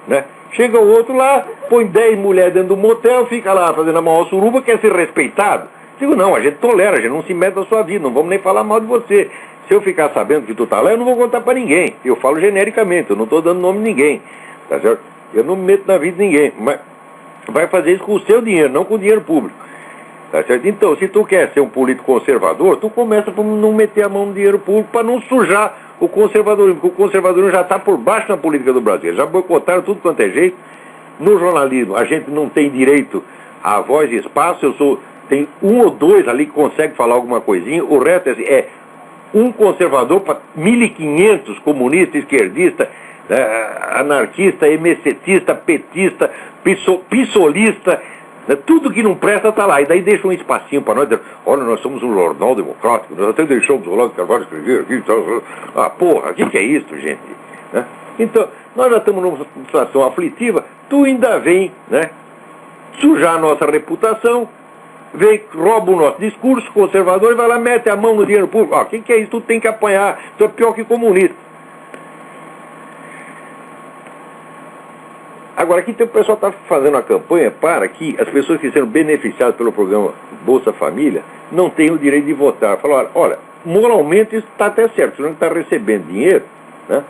Né? Chega o outro lá, põe 10 mulheres dentro do motel, fica lá fazendo a maior suruba, quer ser respeitado. Digo, não, a gente tolera, a gente não se mete na sua vida, não vamos nem falar mal de você. Se eu ficar sabendo que tu tá lá, eu não vou contar pra ninguém. Eu falo genericamente, eu não tô dando nome de ninguém. Tá certo? Eu não me meto na vida de ninguém. Mas vai fazer isso com o seu dinheiro, não com o dinheiro público. Tá certo? Então, se tu quer ser um político conservador, tu começa por não meter a mão no dinheiro público para não sujar o conservadorismo, porque o conservadorismo já está por baixo na política do Brasil. Eles já boicotaram tudo quanto é jeito. No jornalismo, a gente não tem direito a voz e espaço. Tem um ou dois ali que consegue falar alguma coisinha, o resto é um conservador para 1.500 comunistas, esquerdistas, anarquista, MSTista, petista, pissolista, né? Tudo que não presta está lá. E daí deixa um espacinho para nós, olha, nós somos um jornal democrático, nós até deixamos o Olavo de Carvalho escrever aqui. Ah, porra, o que é isso, gente? Né? Então, nós já estamos numa situação aflitiva, tu ainda vem, né, sujar a nossa reputação, vem, rouba o nosso discurso conservador e vai lá, mete a mão no dinheiro público. O que é isso? Tu tem que apanhar, tu é pior que comunista. Agora, aqui o pessoal está fazendo a campanha para que as pessoas que serão beneficiadas pelo programa Bolsa Família não tenham o direito de votar. Falaram, olha, moralmente isso está até certo, se não está recebendo dinheiro, né?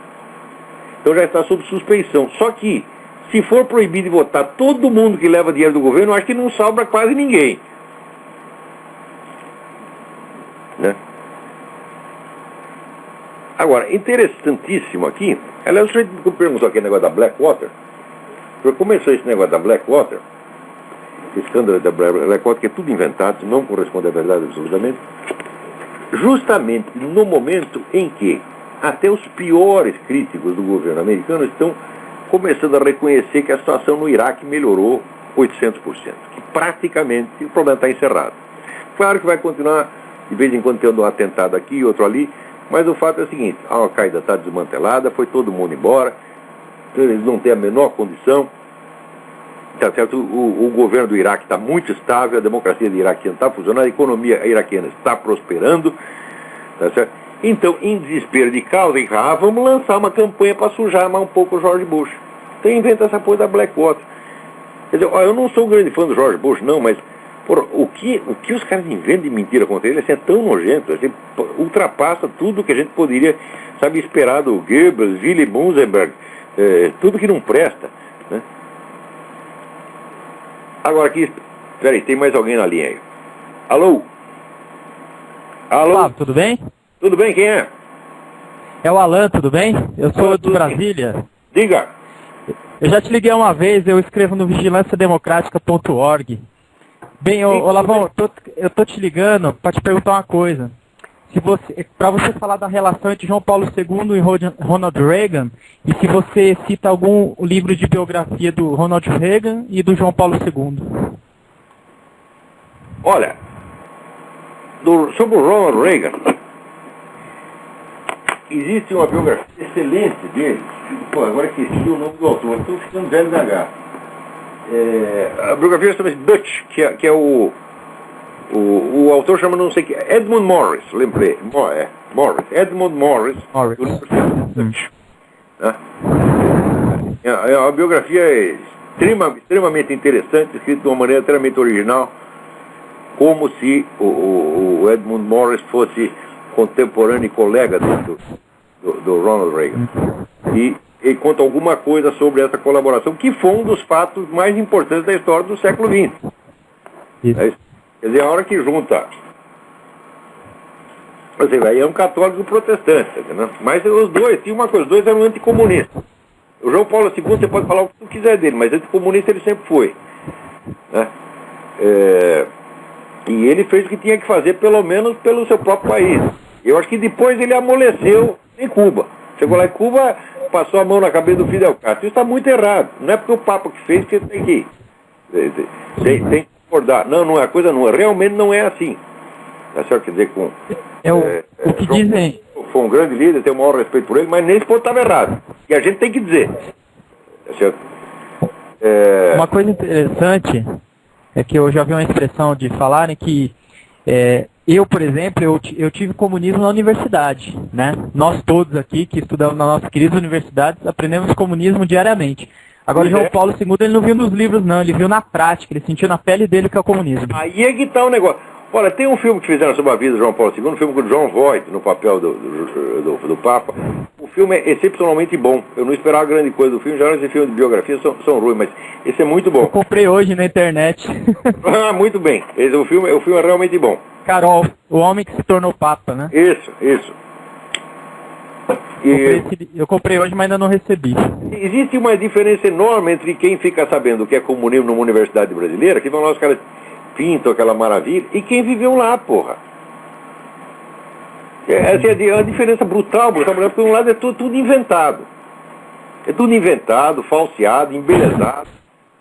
Então já está sob suspeição. Só que, se for proibido de votar todo mundo que leva dinheiro do governo, eu acho que não sobra quase ninguém. Né? Agora, interessantíssimo aqui, aliás, o senhor perguntou aqui o negócio da Blackwater. Começou esse negócio da Blackwater, esse escândalo da Blackwater, que é tudo inventado, não corresponde à verdade absolutamente, justamente no momento em que até os piores críticos do governo americano estão começando a reconhecer que a situação no Iraque melhorou 800%, que praticamente o problema está encerrado. Claro que vai continuar, de vez em quando tendo um atentado aqui e outro ali, mas o fato é o seguinte, a Al-Qaeda está desmantelada, foi todo mundo embora, eles não têm a menor condição, tá certo? O governo do Iraque está muito estável, a democracia iraquiana está funcionando, a economia iraquiana está prosperando, tá certo? Então, em desespero de causa, vamos lançar uma campanha para sujar mais um pouco o George Bush. Então inventa essa coisa da Blackwater. Quer dizer, eu não sou um grande fã do George Bush, não, mas porra, o que os caras inventam de mentira contra ele assim, é tão nojento, assim, ultrapassa tudo que a gente poderia, sabe, esperar do Goebbels, Willy Munzenberg, tudo que não presta, né? Agora aqui, peraí, tem mais alguém na linha aí. Alô? Alô? Olá, tudo bem? Tudo bem, quem é? É o Alan, tudo bem? Eu sou de Brasília. Diga. Eu já te liguei uma vez, eu escrevo no vigilanciademocrática.org. Bem, Olavão, eu tô te ligando para te perguntar uma coisa. Para você falar da relação entre João Paulo II e Ronald Reagan, e se você cita algum livro de biografia do Ronald Reagan e do João Paulo II. Olha, sobre o Ronald Reagan, existe uma biografia excelente dele. Pô, agora esqueci o nome do autor, estou ficando velho da H. A biografia chama-se Dutch, que é o autor chama não sei o que, Edmund Morris, lembrei, Morris, Edmund Morris. Dutch. É uma biografia extremamente interessante, escrita de uma maneira extremamente original, como se o Edmund Morris fosse contemporâneo e colega do Ronald Reagan. E conta alguma coisa sobre essa colaboração, que foi um dos fatos mais importantes da história do século XX. Quer dizer, a hora que junta, você vai, é um católico protestante, né? Mas os dois, tinha uma coisa, os dois eram anticomunistas. O João Paulo II, você pode falar o que tu quiser dele, mas anticomunista ele sempre foi, né? E ele fez o que tinha que fazer, pelo menos pelo seu próprio país. Eu acho que depois ele amoleceu em Cuba. Chegou lá em Cuba, passou a mão na cabeça do Fidel Castro. Isso está muito errado. Não é porque o Papa que fez que tem que tem que acordar. Não é a coisa, não. Realmente não é assim. Tá certo? Quer dizer, o que dizem... Foi um grande líder, tenho o maior respeito por ele, mas nesse ponto estava errado. E a gente tem que dizer. Tá certo? Uma coisa interessante é que eu já vi uma expressão de falarem que Eu, por exemplo, eu tive comunismo na universidade, né? Nós todos aqui que estudamos nas nossas queridas universidades aprendemos comunismo diariamente. Agora, João Paulo II, ele não viu nos livros, não. Ele viu na prática. Ele sentiu na pele dele o que é o comunismo. Aí é que tá o negócio. Olha, tem um filme que fizeram sobre a vida do João Paulo II, um filme com o John Voight no papel do Papa. O filme é excepcionalmente bom. Eu não esperava grande coisa do filme. Já esses filmes de biografia são ruins, mas esse é muito bom. Eu comprei hoje na internet. Ah, muito bem. O filme é realmente bom. Carol, o homem que se tornou Papa, né? Isso. Eu comprei hoje, mas ainda não recebi. Existe uma diferença enorme entre quem fica sabendo o que é comunismo numa universidade brasileira, que vão lá os caras pintam aquela maravilha, e quem viveu lá, porra. Essa é a diferença brutal, porque por um lado é tudo inventado. É tudo inventado, falseado, embelezado.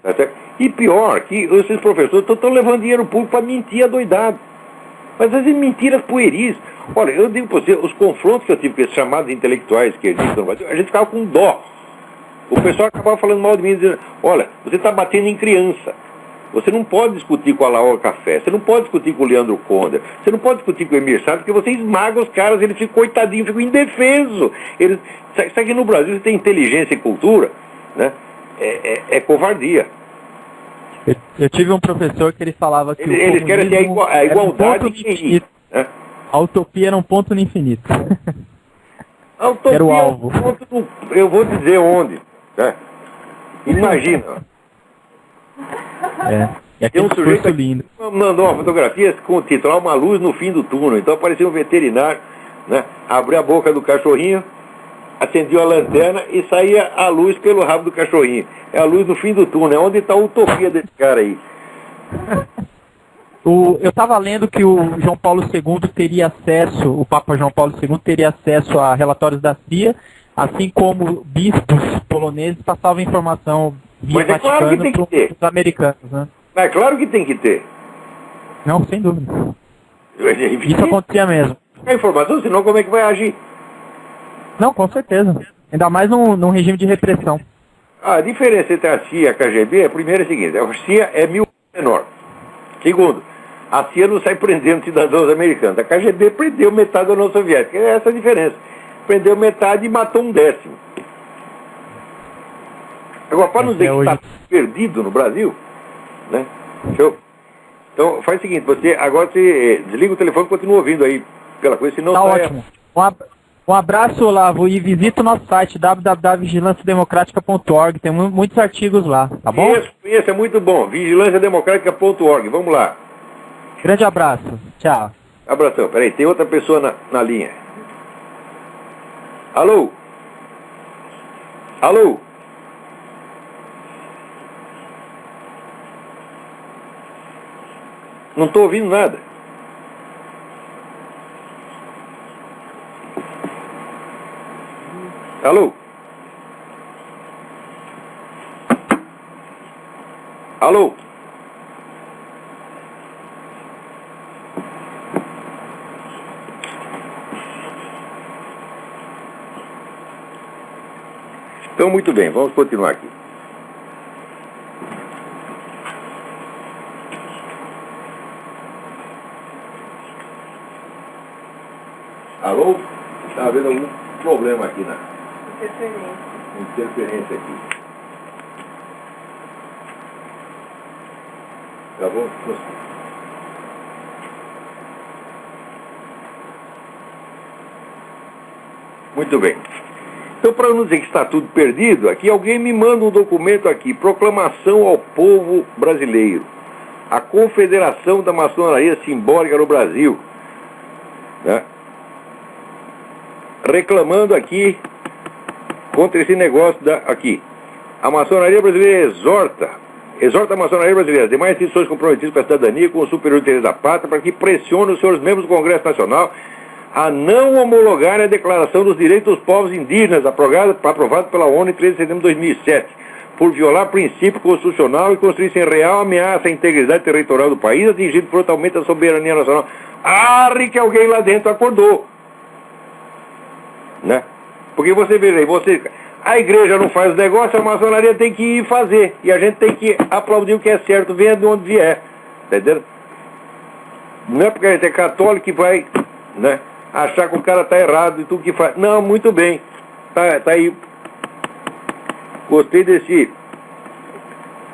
Tá certo? E pior, que esses professores estão levando dinheiro público para mentir adoidado. Mas às vezes mentiras pueris. Olha, eu digo para você, os confrontos que eu tive com esses chamados intelectuais que existem no Brasil, a gente ficava com dó. O pessoal acabava falando mal de mim, dizendo, olha, você está batendo em criança. Você não pode discutir com a Laura Café, você não pode discutir com o Leandro Conde, você não pode discutir com o Emir Santos, porque você esmaga os caras, eles ficam coitadinhos, ficam indefesos. Sabe que no Brasil você tem inteligência e cultura, né? É covardia. Eu tive um professor que ele falava que eles querem ter a igualdade de infinito, né? A utopia era um ponto no infinito. A utopia era o alvo. Eu vou dizer onde, né? Imagina. E tem aquele um sujeito lindo. mandou uma fotografia com o título, uma luz no fim do túnel. Então apareceu um veterinário, né? Abriu a boca do cachorrinho, acendia a lanterna e saía a luz pelo rabo do cachorrinho. É a luz no fim do túnel. Onde está a utopia desse cara aí? Eu estava lendo que o João Paulo II teria acesso, o Papa João Paulo II teria acesso a relatórios da CIA, assim como bispos poloneses passavam informação via Vaticano para os americanos, né? É claro que tem que ter. Não, sem dúvida. Isso acontecia mesmo. A informação, senão como é que vai agir? Não, com certeza. Ainda mais num regime de repressão. A diferença entre a CIA e a KGB é, primeiro, é a seguinte: a CIA é 1000 menor. Segundo, a CIA não sai prendendo cidadãos americanos. A KGB prendeu metade da União Soviética. É essa a diferença. Prendeu metade e matou um décimo. Agora, para não dizer que está perdido no Brasil, né? Show. Então, faz o seguinte, agora você desliga o telefone e continua ouvindo aí pela coisa, senão... Tá ótimo. Um abraço, Olavo, e visita o nosso site, www.vigilanciademocratica.org, tem muitos artigos lá, tá bom? Isso, é muito bom, vigilanciademocratica.org, vamos lá. Grande abraço, tchau. Abração, peraí, tem outra pessoa na linha. Alô? Alô? Não estou ouvindo nada. Alô? Alô? Então, muito bem, vamos continuar aqui. Alô? Está havendo algum problema aqui na interferência aqui. Tá bom? Muito bem. Então, para não dizer que está tudo perdido, aqui alguém me manda um documento aqui, Proclamação ao Povo Brasileiro, a Confederação da Maçonaria Simbólica no Brasil, né? Reclamando aqui contra esse negócio aqui. A maçonaria brasileira exorta a maçonaria brasileira, demais instituições comprometidas com a cidadania, com o superior interesse da pátria, para que pressione os senhores membros do Congresso Nacional a não homologarem a Declaração dos Direitos dos Povos Indígenas, aprovada pela ONU em 13 de setembro de 2007, por violar princípio constitucional e construir sem real ameaça à integridade territorial do país, atingindo frontalmente a soberania nacional. Arre que alguém lá dentro acordou. Né? Porque você vê aí, a igreja não faz o negócio, a maçonaria tem que ir fazer. E a gente tem que aplaudir o que é certo, venha de onde vier. Tá entendendo? Não é porque a gente é católico que vai, né, achar que o cara está errado e tudo que faz. Não, muito bem. Tá aí. Gostei desse.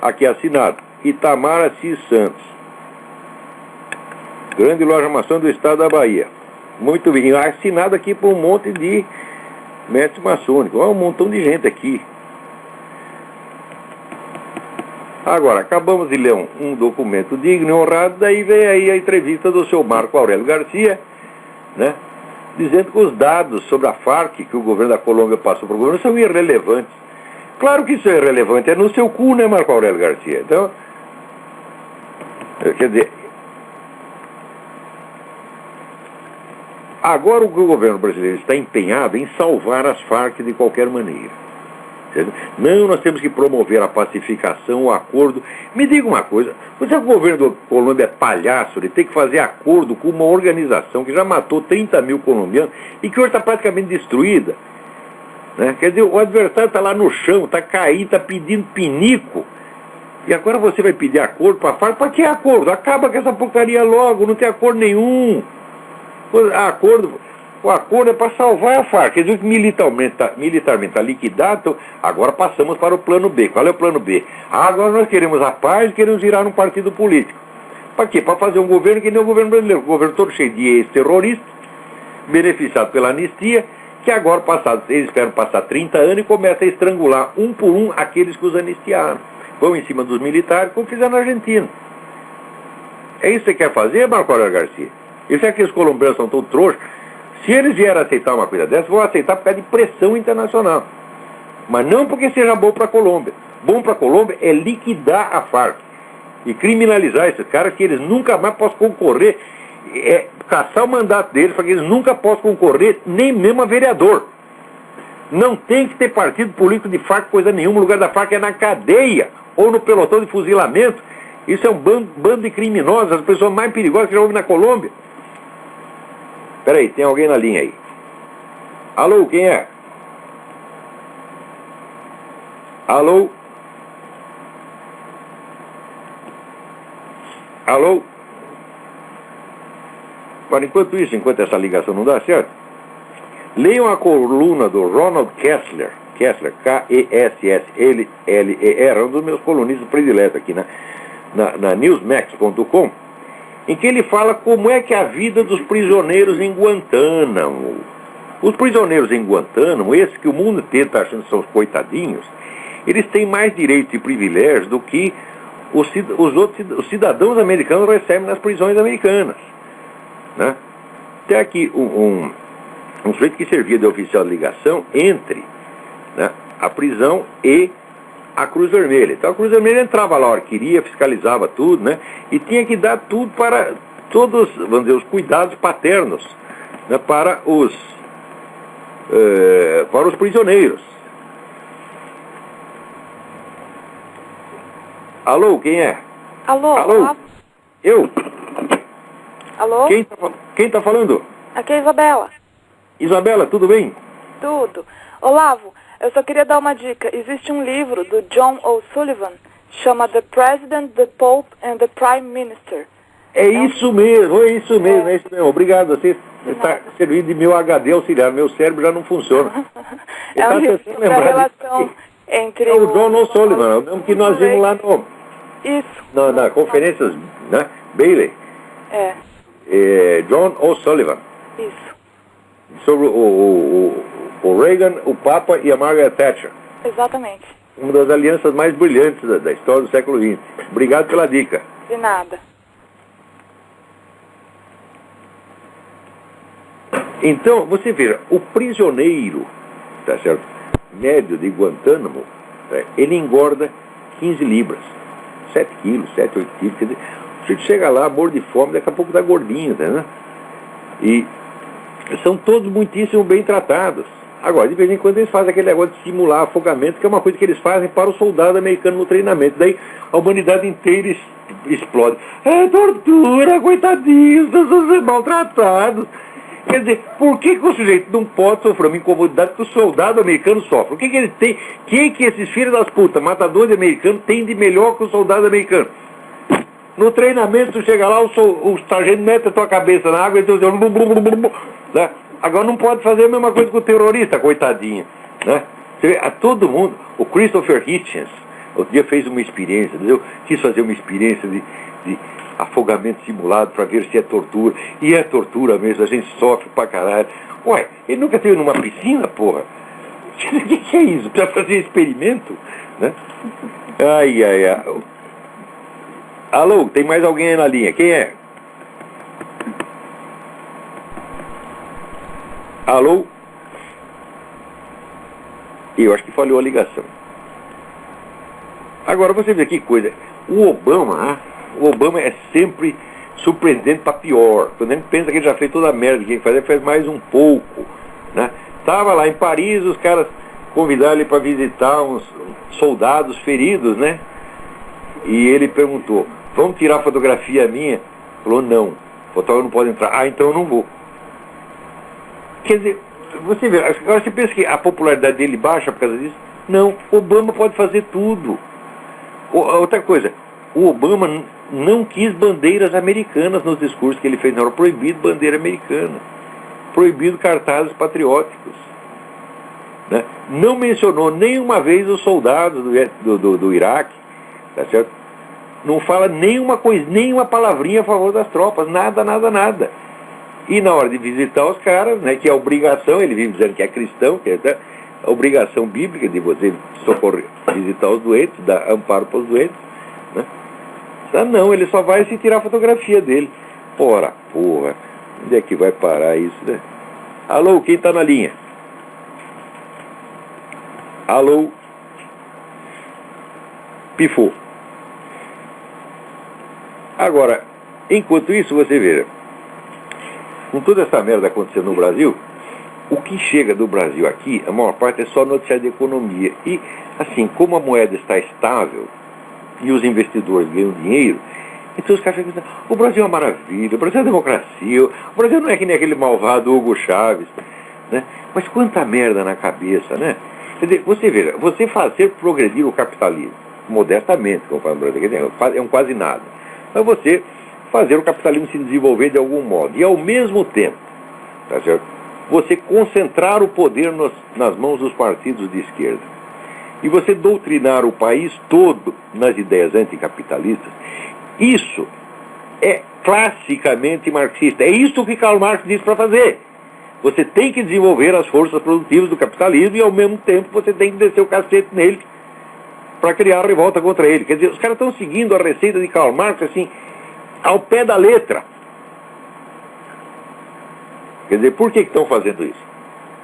Aqui assinado. Itamar Assis Santos. Grande loja maçã do estado da Bahia. Muito bem. Assinado aqui por um monte de mestres maçônicos. Olha um montão de gente aqui. Agora, acabamos de ler um documento digno e honrado, daí vem aí a entrevista do seu Marco Aurélio Garcia, né, dizendo que os dados sobre a Farc que o governo da Colômbia passou para o governo são irrelevantes. Claro que isso é irrelevante, é no seu cu, né, Marco Aurélio Garcia? Então, quer dizer, agora o governo brasileiro está empenhado em salvar as Farc de qualquer maneira. Não, nós temos que promover a pacificação, o acordo. Me diga uma coisa, você acha que o governo da Colômbia é palhaço? Ele tem que fazer acordo com uma organização que já matou 30 mil colombianos e que hoje está praticamente destruída, né? Quer dizer, o adversário está lá no chão, está caído, está pedindo pinico. E agora você vai pedir acordo para a Farc? Para que acordo? Acaba com essa porcaria logo, não tem acordo nenhum. O acordo é para salvar a Farc. Quer dizer que militarmente está liquidado, então agora passamos para o plano B. Qual é o plano B? Agora nós queremos a paz e queremos virar um partido político. Para quê? Para fazer um governo que nem o governo brasileiro. Um governo todo cheio de ex-terroristas, beneficiado pela anistia, que agora, eles esperam passar 30 anos e começam a estrangular um por um aqueles que os anistiaram. Vão em cima dos militares, como fizeram na Argentina. É isso que você quer fazer, Marco Aurélio Garcia? Isso é que os colombianos são tão trouxas. Se eles vierem aceitar uma coisa dessa, vão aceitar por causa de pressão internacional. Mas não porque seja bom para a Colômbia. Bom para a Colômbia é liquidar a Farc e criminalizar esses caras, que eles nunca mais possam concorrer, caçar o mandato deles para que eles nunca possam concorrer, nem mesmo a vereador. Não tem que ter partido político de Farc, coisa nenhuma. O lugar da Farc é na cadeia ou no pelotão de fuzilamento. Isso é um bando de criminosos, as pessoas mais perigosas que já houve na Colômbia. Peraí, tem alguém na linha aí. Alô, quem é? Alô? Alô? Agora, enquanto essa ligação não dá certo, leiam a coluna do Ronald Kessler, K-E-S-S-L-L-E-R, um dos meus colunistas prediletos aqui na newsmax.com, em que ele fala como é que é a vida dos prisioneiros em Guantánamo. Os prisioneiros em Guantánamo, esses que o mundo inteiro está achando que são os coitadinhos, eles têm mais direitos e privilégios do que os cidadãos americanos recebem nas prisões americanas, né? Tem aqui um sujeito que servia de oficial de ligação entre, né, a prisão e a Cruz Vermelha. Então a Cruz Vermelha entrava lá a hora que queria, fiscalizava tudo, né? E tinha que dar tudo para todos, vamos dizer, os cuidados paternos, né, para os prisioneiros. Alô, quem é? Alô? Alô? Eu? Alô? Quem tá falando? Aqui é a Isabela. Isabela, tudo bem? Tudo. Olavo, eu só queria dar uma dica. Existe um livro do John O'Sullivan, chama The President, the Pope and the Prime Minister. Isso mesmo, é isso mesmo. Obrigado, você está servindo de meu HD auxiliar, meu cérebro já não funciona. É um livro sobre a relação entre o John O'Sullivan, o mesmo que nós vimos lá na conferência, né? Bailey. John O'Sullivan. Isso. Sobre o Reagan, o Papa e a Margaret Thatcher. Exatamente. Uma das alianças mais brilhantes da história do século XX. Obrigado pela dica. De nada. Então, você veja, o prisioneiro, tá certo, médio de Guantánamo, ele engorda 15 libras, 7 quilos, 7, 8 quilos. Quer dizer, o sujeito chega lá, morre de fome, daqui a pouco tá gordinho, né? E são todos muitíssimo bem tratados. Agora, de vez em quando eles fazem aquele negócio de simular afogamento, que é uma coisa que eles fazem para o soldado americano no treinamento. Daí a humanidade inteira explode. É tortura, coitadinhos, são maltratados. Quer dizer, por que o sujeito não pode sofrer uma incomodidade que o soldado americano sofre? O que ele tem? Que esses filhos das putas, matadores americanos, têm de melhor que o soldado americano? No treinamento, tu chega lá, o sargento mete a tua cabeça na água e tu diz, né? Agora não pode fazer a mesma coisa com o terrorista, coitadinho, né? Você vê, a todo mundo, o Christopher Hitchens, outro dia fez uma experiência, entendeu? Quis fazer uma experiência de afogamento simulado para ver se é tortura. E é tortura mesmo, a gente sofre pra caralho. Ué, ele nunca teve numa piscina, porra? O que é isso? Precisa fazer experimento? Né? Ai. Alô, tem mais alguém aí na linha? Quem é? Alô? Eu acho que falhou a ligação. Agora, você vê que coisa. O Obama é sempre surpreendente para pior. Quando a gente pensa que ele já fez toda a merda que ele fazer, fez mais um pouco, né? Tava lá em Paris, os caras convidaram ele para visitar uns soldados feridos, né? E ele perguntou, vamos tirar fotografia minha? Falou, não, fotógrafo não pode entrar. Ah, então eu não vou. Quer dizer, você vê, agora você pensa que a popularidade dele baixa por causa disso? Não, Obama pode fazer tudo. Outra coisa, o Obama não quis bandeiras americanas nos discursos que ele fez. Não, era proibido bandeira americana. Proibido cartazes patrióticos. Né? Não mencionou nenhuma vez os soldados do Iraque. Tá certo? Não fala nenhuma coisa, nenhuma palavrinha a favor das tropas. Nada. E na hora de visitar os caras, né, que é obrigação, ele vive dizendo que é cristão, que é a obrigação bíblica de você socorrer, visitar os doentes, dar amparo para os doentes. Né? Não, ele só vai se tirar a fotografia dele. Porra, onde é que vai parar isso, né? Alô, quem está na linha? Alô? Pifou. Agora, enquanto isso, você vê, com toda essa merda acontecendo no Brasil, o que chega do Brasil aqui, a maior parte é só noticiário de economia. E, assim, como a moeda está estável e os investidores ganham dinheiro, então os caras ficam dizendo, o Brasil é uma maravilha, o Brasil é democracia, o Brasil não é que nem aquele malvado Hugo Chávez, né? Mas quanta merda na cabeça, né? Quer dizer, você veja, você fazer progredir o capitalismo, modestamente, como fala no Brasil, é um quase nada. Mas você fazer o capitalismo se desenvolver de algum modo. E ao mesmo tempo, tá certo? Você concentrar o poder nas mãos dos partidos de esquerda. E você doutrinar o país todo nas ideias anticapitalistas. Isso é classicamente marxista. É isso que Karl Marx disse para fazer. Você tem que desenvolver as forças produtivas do capitalismo e ao mesmo tempo você tem que descer o cacete nele para criar a revolta contra ele. Quer dizer, os caras estão seguindo a receita de Karl Marx assim, ao pé da letra. Quer dizer, por que estão fazendo isso?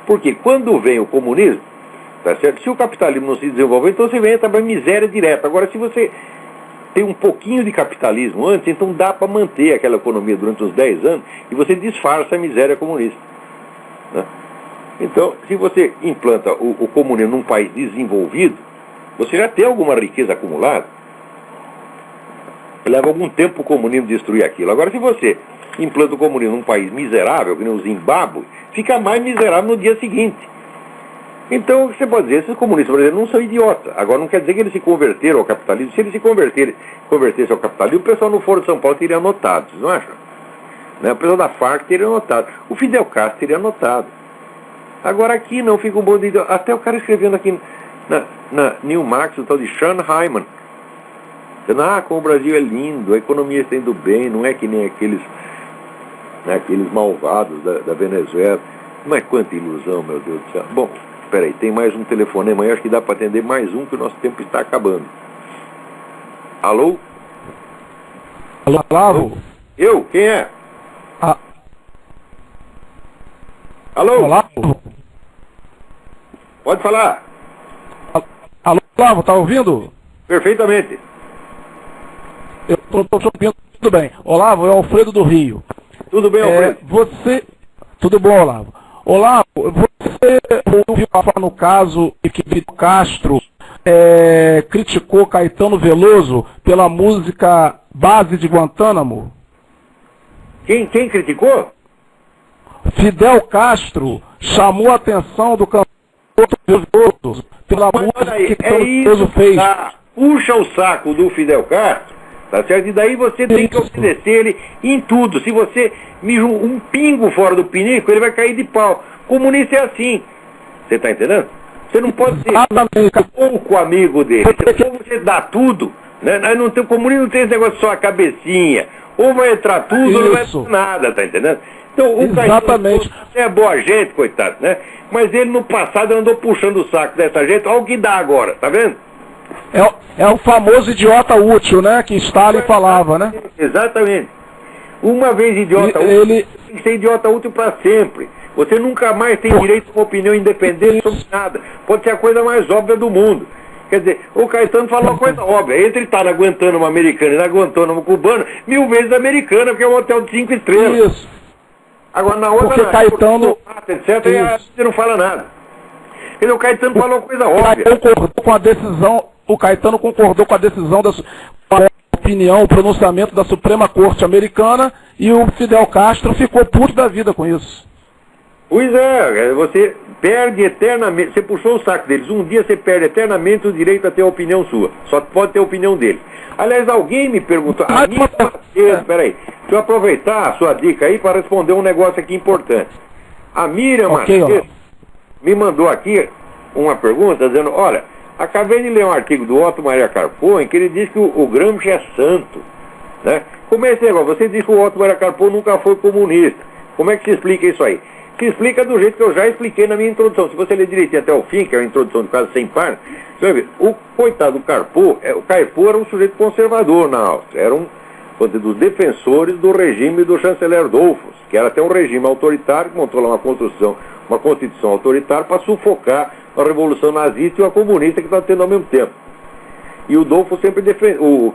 Porque quando vem o comunismo, tá certo? Se o capitalismo não se desenvolver, então você entra para a miséria direta. Agora, se você tem um pouquinho de capitalismo antes, então dá para manter aquela economia durante uns 10 anos e você disfarça a miséria comunista. Né? Então, se você implanta o comunismo num país desenvolvido, você já tem alguma riqueza acumulada. Leva algum tempo para o comunismo destruir aquilo. Agora, se você implanta o comunismo num país miserável, que nem o Zimbábue, fica mais miserável no dia seguinte. Então, você pode dizer, esses comunistas brasileiros não são idiotas. Agora, não quer dizer que eles se converteram ao capitalismo. Se eles se convertessem ao capitalismo, o pessoal no Foro de São Paulo teria anotado, vocês não acham? Né? O pessoal da Farc teria anotado. O Fidel Castro teria anotado. Agora, aqui não fica um bom de... Até o cara escrevendo aqui na New Marx, o tal de Sean Hyman. Como o Brasil é lindo, a economia está indo bem, não é que nem aqueles malvados da Venezuela. Mas quanta ilusão, meu Deus do céu. Bom, espera aí, tem mais um telefonema aí, acho que dá para atender mais um, que o nosso tempo está acabando. Alô? Alô, Olavo? Eu? Quem é? Alô? Olavo? Pode falar. Alô, Olavo, tá ouvindo? Perfeitamente. Eu estou ouvindo, tudo bem. Olavo, é o Alfredo do Rio. Tudo bem, Alfredo? Tudo bom, Olavo? Olavo, você ouviu falar no caso que Fidel Castro criticou Caetano Veloso pela música Base de Guantánamo? Quem criticou? Fidel Castro chamou a atenção do cantor Veloso pela música que Caetano Veloso fez. Puxa o saco do Fidel Castro Tá certo? E daí você tem que obedecer ele em tudo. Se você mija um pingo fora do pinico, ele vai cair de pau. Comunista é assim. Você tá entendendo? Você não pode ser pouco amigo dele. Ou você dá tudo, né? Não tem, o comunismo não tem esse negócio só a cabecinha. Ou vai entrar tudo ou não vai entrar nada, tá entendendo? Então o Caetano é boa gente, coitado, né? Mas ele no passado andou puxando o saco dessa gente. Olha o que dá agora, tá vendo? É o famoso idiota útil, né? Que Stalin falava, né? Exatamente. Uma vez idiota útil, tem que ser idiota útil para sempre. Você nunca mais tem direito a uma opinião independente sobre nada. Pode ser a coisa mais óbvia do mundo. Quer dizer, o Caetano falou uma coisa óbvia. Entre ele estar aguentando uma americana e aguentando uma cubana, 1000 vezes americana, porque é um hotel de 5 estrelas. Isso. Agora na outra, porque Caetano... etc., você não fala nada. Quer dizer, o Caetano falou uma coisa óbvia. O Caetano concordou com a decisão da opinião, o pronunciamento da Suprema Corte Americana, e o Fidel Castro ficou puto da vida com isso. Pois é, você perde eternamente, você puxou o saco deles, um dia você perde eternamente o direito a ter a opinião sua, só pode ter a opinião deles. Aliás, alguém me perguntou, peraí, deixa eu aproveitar a sua dica aí para responder um negócio aqui importante. A Miriam Macedo me mandou aqui uma pergunta dizendo, olha, acabei de ler um artigo do Otto Maria Carpo em que ele diz que o Gramsci é santo, né? Como é esse negócio? Você diz que o Otto Maria Carpo nunca foi comunista. Como é que se explica isso aí? Se explica do jeito que eu já expliquei na minha introdução. Se você ler direitinho até o fim, que é a introdução de quase 100 páginas, você vai ver, o coitado do Carpo, o Carpo era um sujeito conservador na Áustria, era um dos defensores do regime do chanceler Dollfuss, que era até um regime autoritário, que montou lá uma constituição autoritária para sufocar a revolução nazista e a comunista que está tendo ao mesmo tempo. E o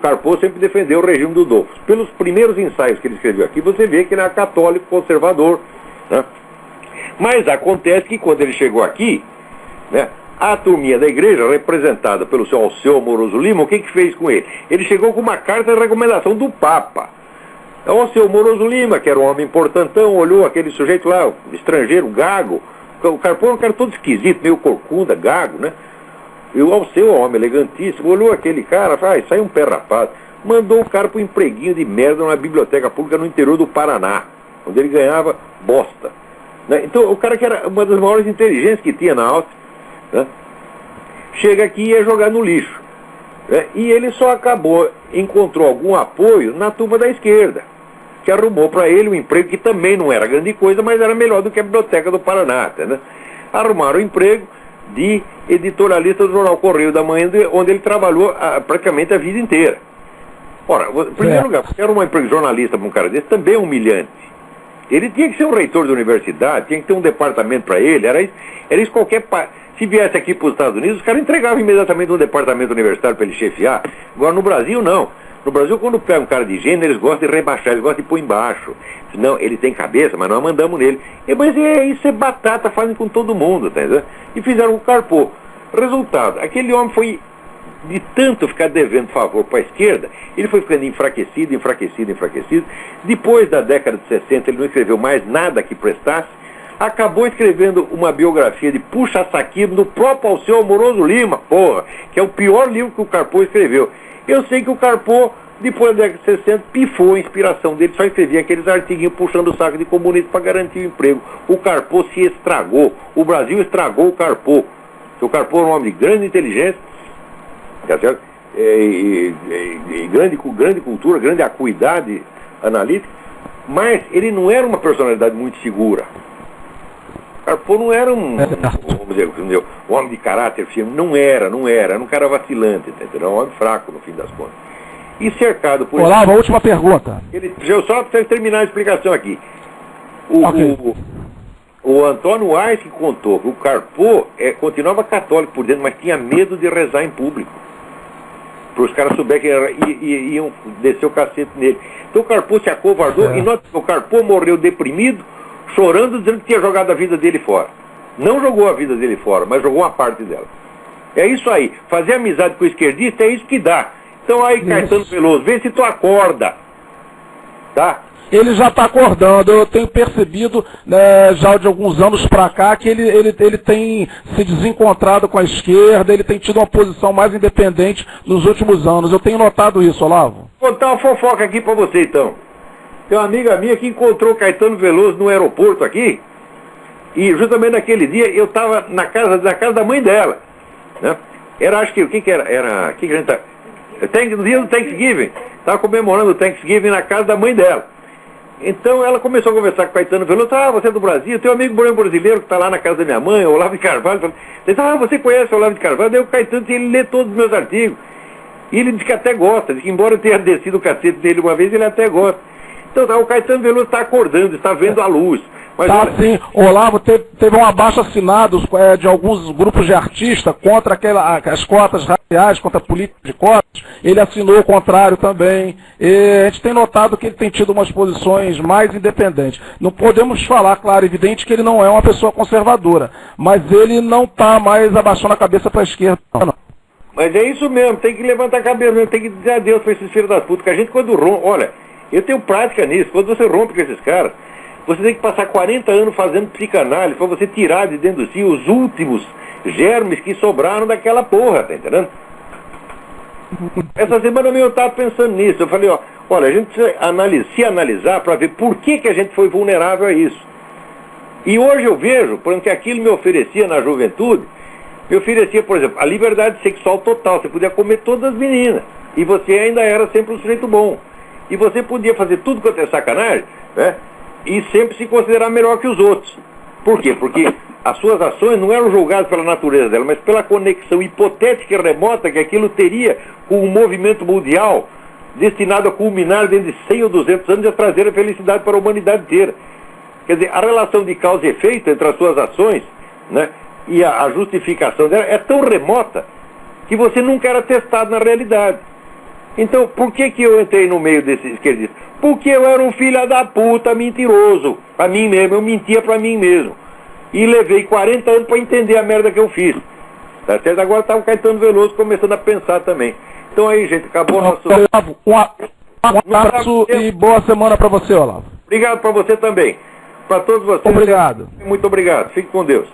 Carpo sempre defendeu o regime do Dollfuss. Pelos primeiros ensaios que ele escreveu aqui, você vê que ele era católico conservador, né? Mas acontece que quando ele chegou aqui, né, a turminha da igreja, representada pelo seu Alceu Moroso Lima, o que fez com ele? Ele chegou com uma carta de recomendação do Papa. Então, o Alceu Moroso Lima, que era um homem importantão, olhou aquele sujeito lá, estrangeiro, gago. O Carpo era um cara todo esquisito, meio corcunda, gago, né? E o Alceu, um homem elegantíssimo, olhou aquele cara, falou, isso aí é um pé rapado. Mandou o cara para um empreguinho de merda numa biblioteca pública no interior do Paraná, onde ele ganhava bosta. Então, o cara que era uma das maiores inteligências que tinha na Áustria, né, chega aqui e ia jogar no lixo. Né, e ele só encontrou algum apoio na turma da esquerda, que arrumou para ele um emprego que também não era grande coisa, mas era melhor do que a Biblioteca do Paraná. Né? Arrumaram um emprego de editorialista do jornal Correio da Manhã, onde ele trabalhou praticamente a vida inteira. Ora, em primeiro lugar, porque era um emprego de jornalista para um cara desse, também é humilhante. Ele tinha que ser um reitor de universidade, tinha que ter um departamento para ele, era isso qualquer... Se viesse aqui para os Estados Unidos, os caras entregavam imediatamente um departamento universitário para ele chefiar. Agora, no Brasil, não. No Brasil, quando pega um cara de gênero, eles gostam de rebaixar, eles gostam de pôr embaixo. Não, ele tem cabeça, mas nós mandamos nele. Mas isso é batata, fazem com todo mundo, tá entendendo? E fizeram o Carpo. Resultado, aquele homem foi... de tanto ficar devendo favor para a esquerda, ele foi ficando enfraquecido. Depois da década de 60, ele não escreveu mais nada que prestasse, acabou escrevendo uma biografia de puxa-saquismo do próprio Alceu Moroso Lima, que é o pior livro que o Carpo escreveu. Eu sei que o Carpo, depois da década de 60, pifou a inspiração dele, só escrevia aqueles artiguinhos puxando o saco de comunista para garantir o emprego. O Carpo se estragou, o Brasil estragou o Carpo. O Carpo era um homem de grande inteligência, tá certo? Grande cultura, grande acuidade analítica, mas ele não era uma personalidade muito segura. Carpo não era vamos dizer, um homem de caráter firme, não era um cara vacilante, entendeu? Um homem fraco no fim das contas. E cercado por... Olavo, a última pergunta. Eu só preciso terminar a explicação aqui. O Antônio Ais que contou que o Carpo continuava católico por dentro, mas tinha medo de rezar em público. Para os caras souberem que iam descer o cacete nele. Então o Carpo se acovardou e o Carpo morreu deprimido, chorando, dizendo que tinha jogado a vida dele fora. Não jogou a vida dele fora, mas jogou uma parte dela. É isso aí. Fazer amizade com o esquerdista é isso que dá. Então aí, Caetano Veloso, vê se tu acorda. Tá? Tá? Ele já está acordando. Eu tenho percebido, né, já de alguns anos para cá, que ele tem se desencontrado com a esquerda, ele tem tido uma posição mais independente nos últimos anos. Eu tenho notado isso, Olavo. Vou contar uma fofoca aqui para você, então. Tem uma amiga minha que encontrou Caetano Veloso no aeroporto aqui, e justamente naquele dia eu estava na casa da mãe dela, né? Era, acho que, o que era? Era, que a gente tá... No dia do Thanksgiving, estava comemorando o Thanksgiving na casa da mãe dela. Então ela começou a conversar com o Caetano Veloso. Você é do Brasil, tem um amigo brasileiro que está lá na casa da minha mãe, Olavo de Carvalho. Você conhece o Olavo de Carvalho? Daí o Caetano, ele lê todos os meus artigos. E ele diz que até gosta, diz que embora eu tenha descido o cacete dele uma vez, ele até gosta. Então o Caetano Veloso está acordando, está vendo a luz. Mas tá, olha... sim. Olavo, teve um abaixo assinado de alguns grupos de artistas contra as cotas raciais, contra a política de cotas. Ele assinou o contrário também. E a gente tem notado que ele tem tido umas posições mais independentes. Não podemos falar, claro, evidente que ele não é uma pessoa conservadora, mas ele não está mais abaixando a cabeça para a esquerda, não. Mas é isso mesmo, tem que levantar a cabeça mesmo, tem que dizer adeus para esses filhos das putas, que a gente quando rompe, olha, eu tenho prática nisso, quando você rompe com esses caras, você tem que passar 40 anos fazendo psicanálise para você tirar de dentro de si os últimos germes que sobraram daquela porra, tá entendendo? Essa semana mesmo eu estava pensando nisso, eu falei, olha, a gente precisa se analisar para ver por que a gente foi vulnerável a isso. E hoje eu vejo, por exemplo, que aquilo me oferecia na juventude, me oferecia, por exemplo, a liberdade sexual total, você podia comer todas as meninas, e você ainda era sempre um sujeito bom. E você podia fazer tudo quanto é sacanagem, né? E sempre se considerar melhor que os outros. Por quê? Porque as suas ações não eram julgadas pela natureza dela, mas pela conexão hipotética e remota que aquilo teria com um movimento mundial destinado a culminar dentro de 100 ou 200 anos e a trazer a felicidade para a humanidade inteira. Quer dizer, a relação de causa e efeito entre as suas ações, né, e a justificação dela é tão remota que você nunca era testado na realidade. Então, por que eu entrei no meio desse esquerdista? Porque eu era um filho da puta mentiroso. Pra mim mesmo, eu mentia pra mim mesmo. E levei 40 anos pra entender a merda que eu fiz. Tá certo? Agora tá o Caetano Veloso começando a pensar também. Então aí, gente, acabou o nosso... Olavo, um abraço e boa semana pra você, Olavo. Obrigado pra você também. Pra todos vocês. Obrigado. Muito obrigado. Fique com Deus.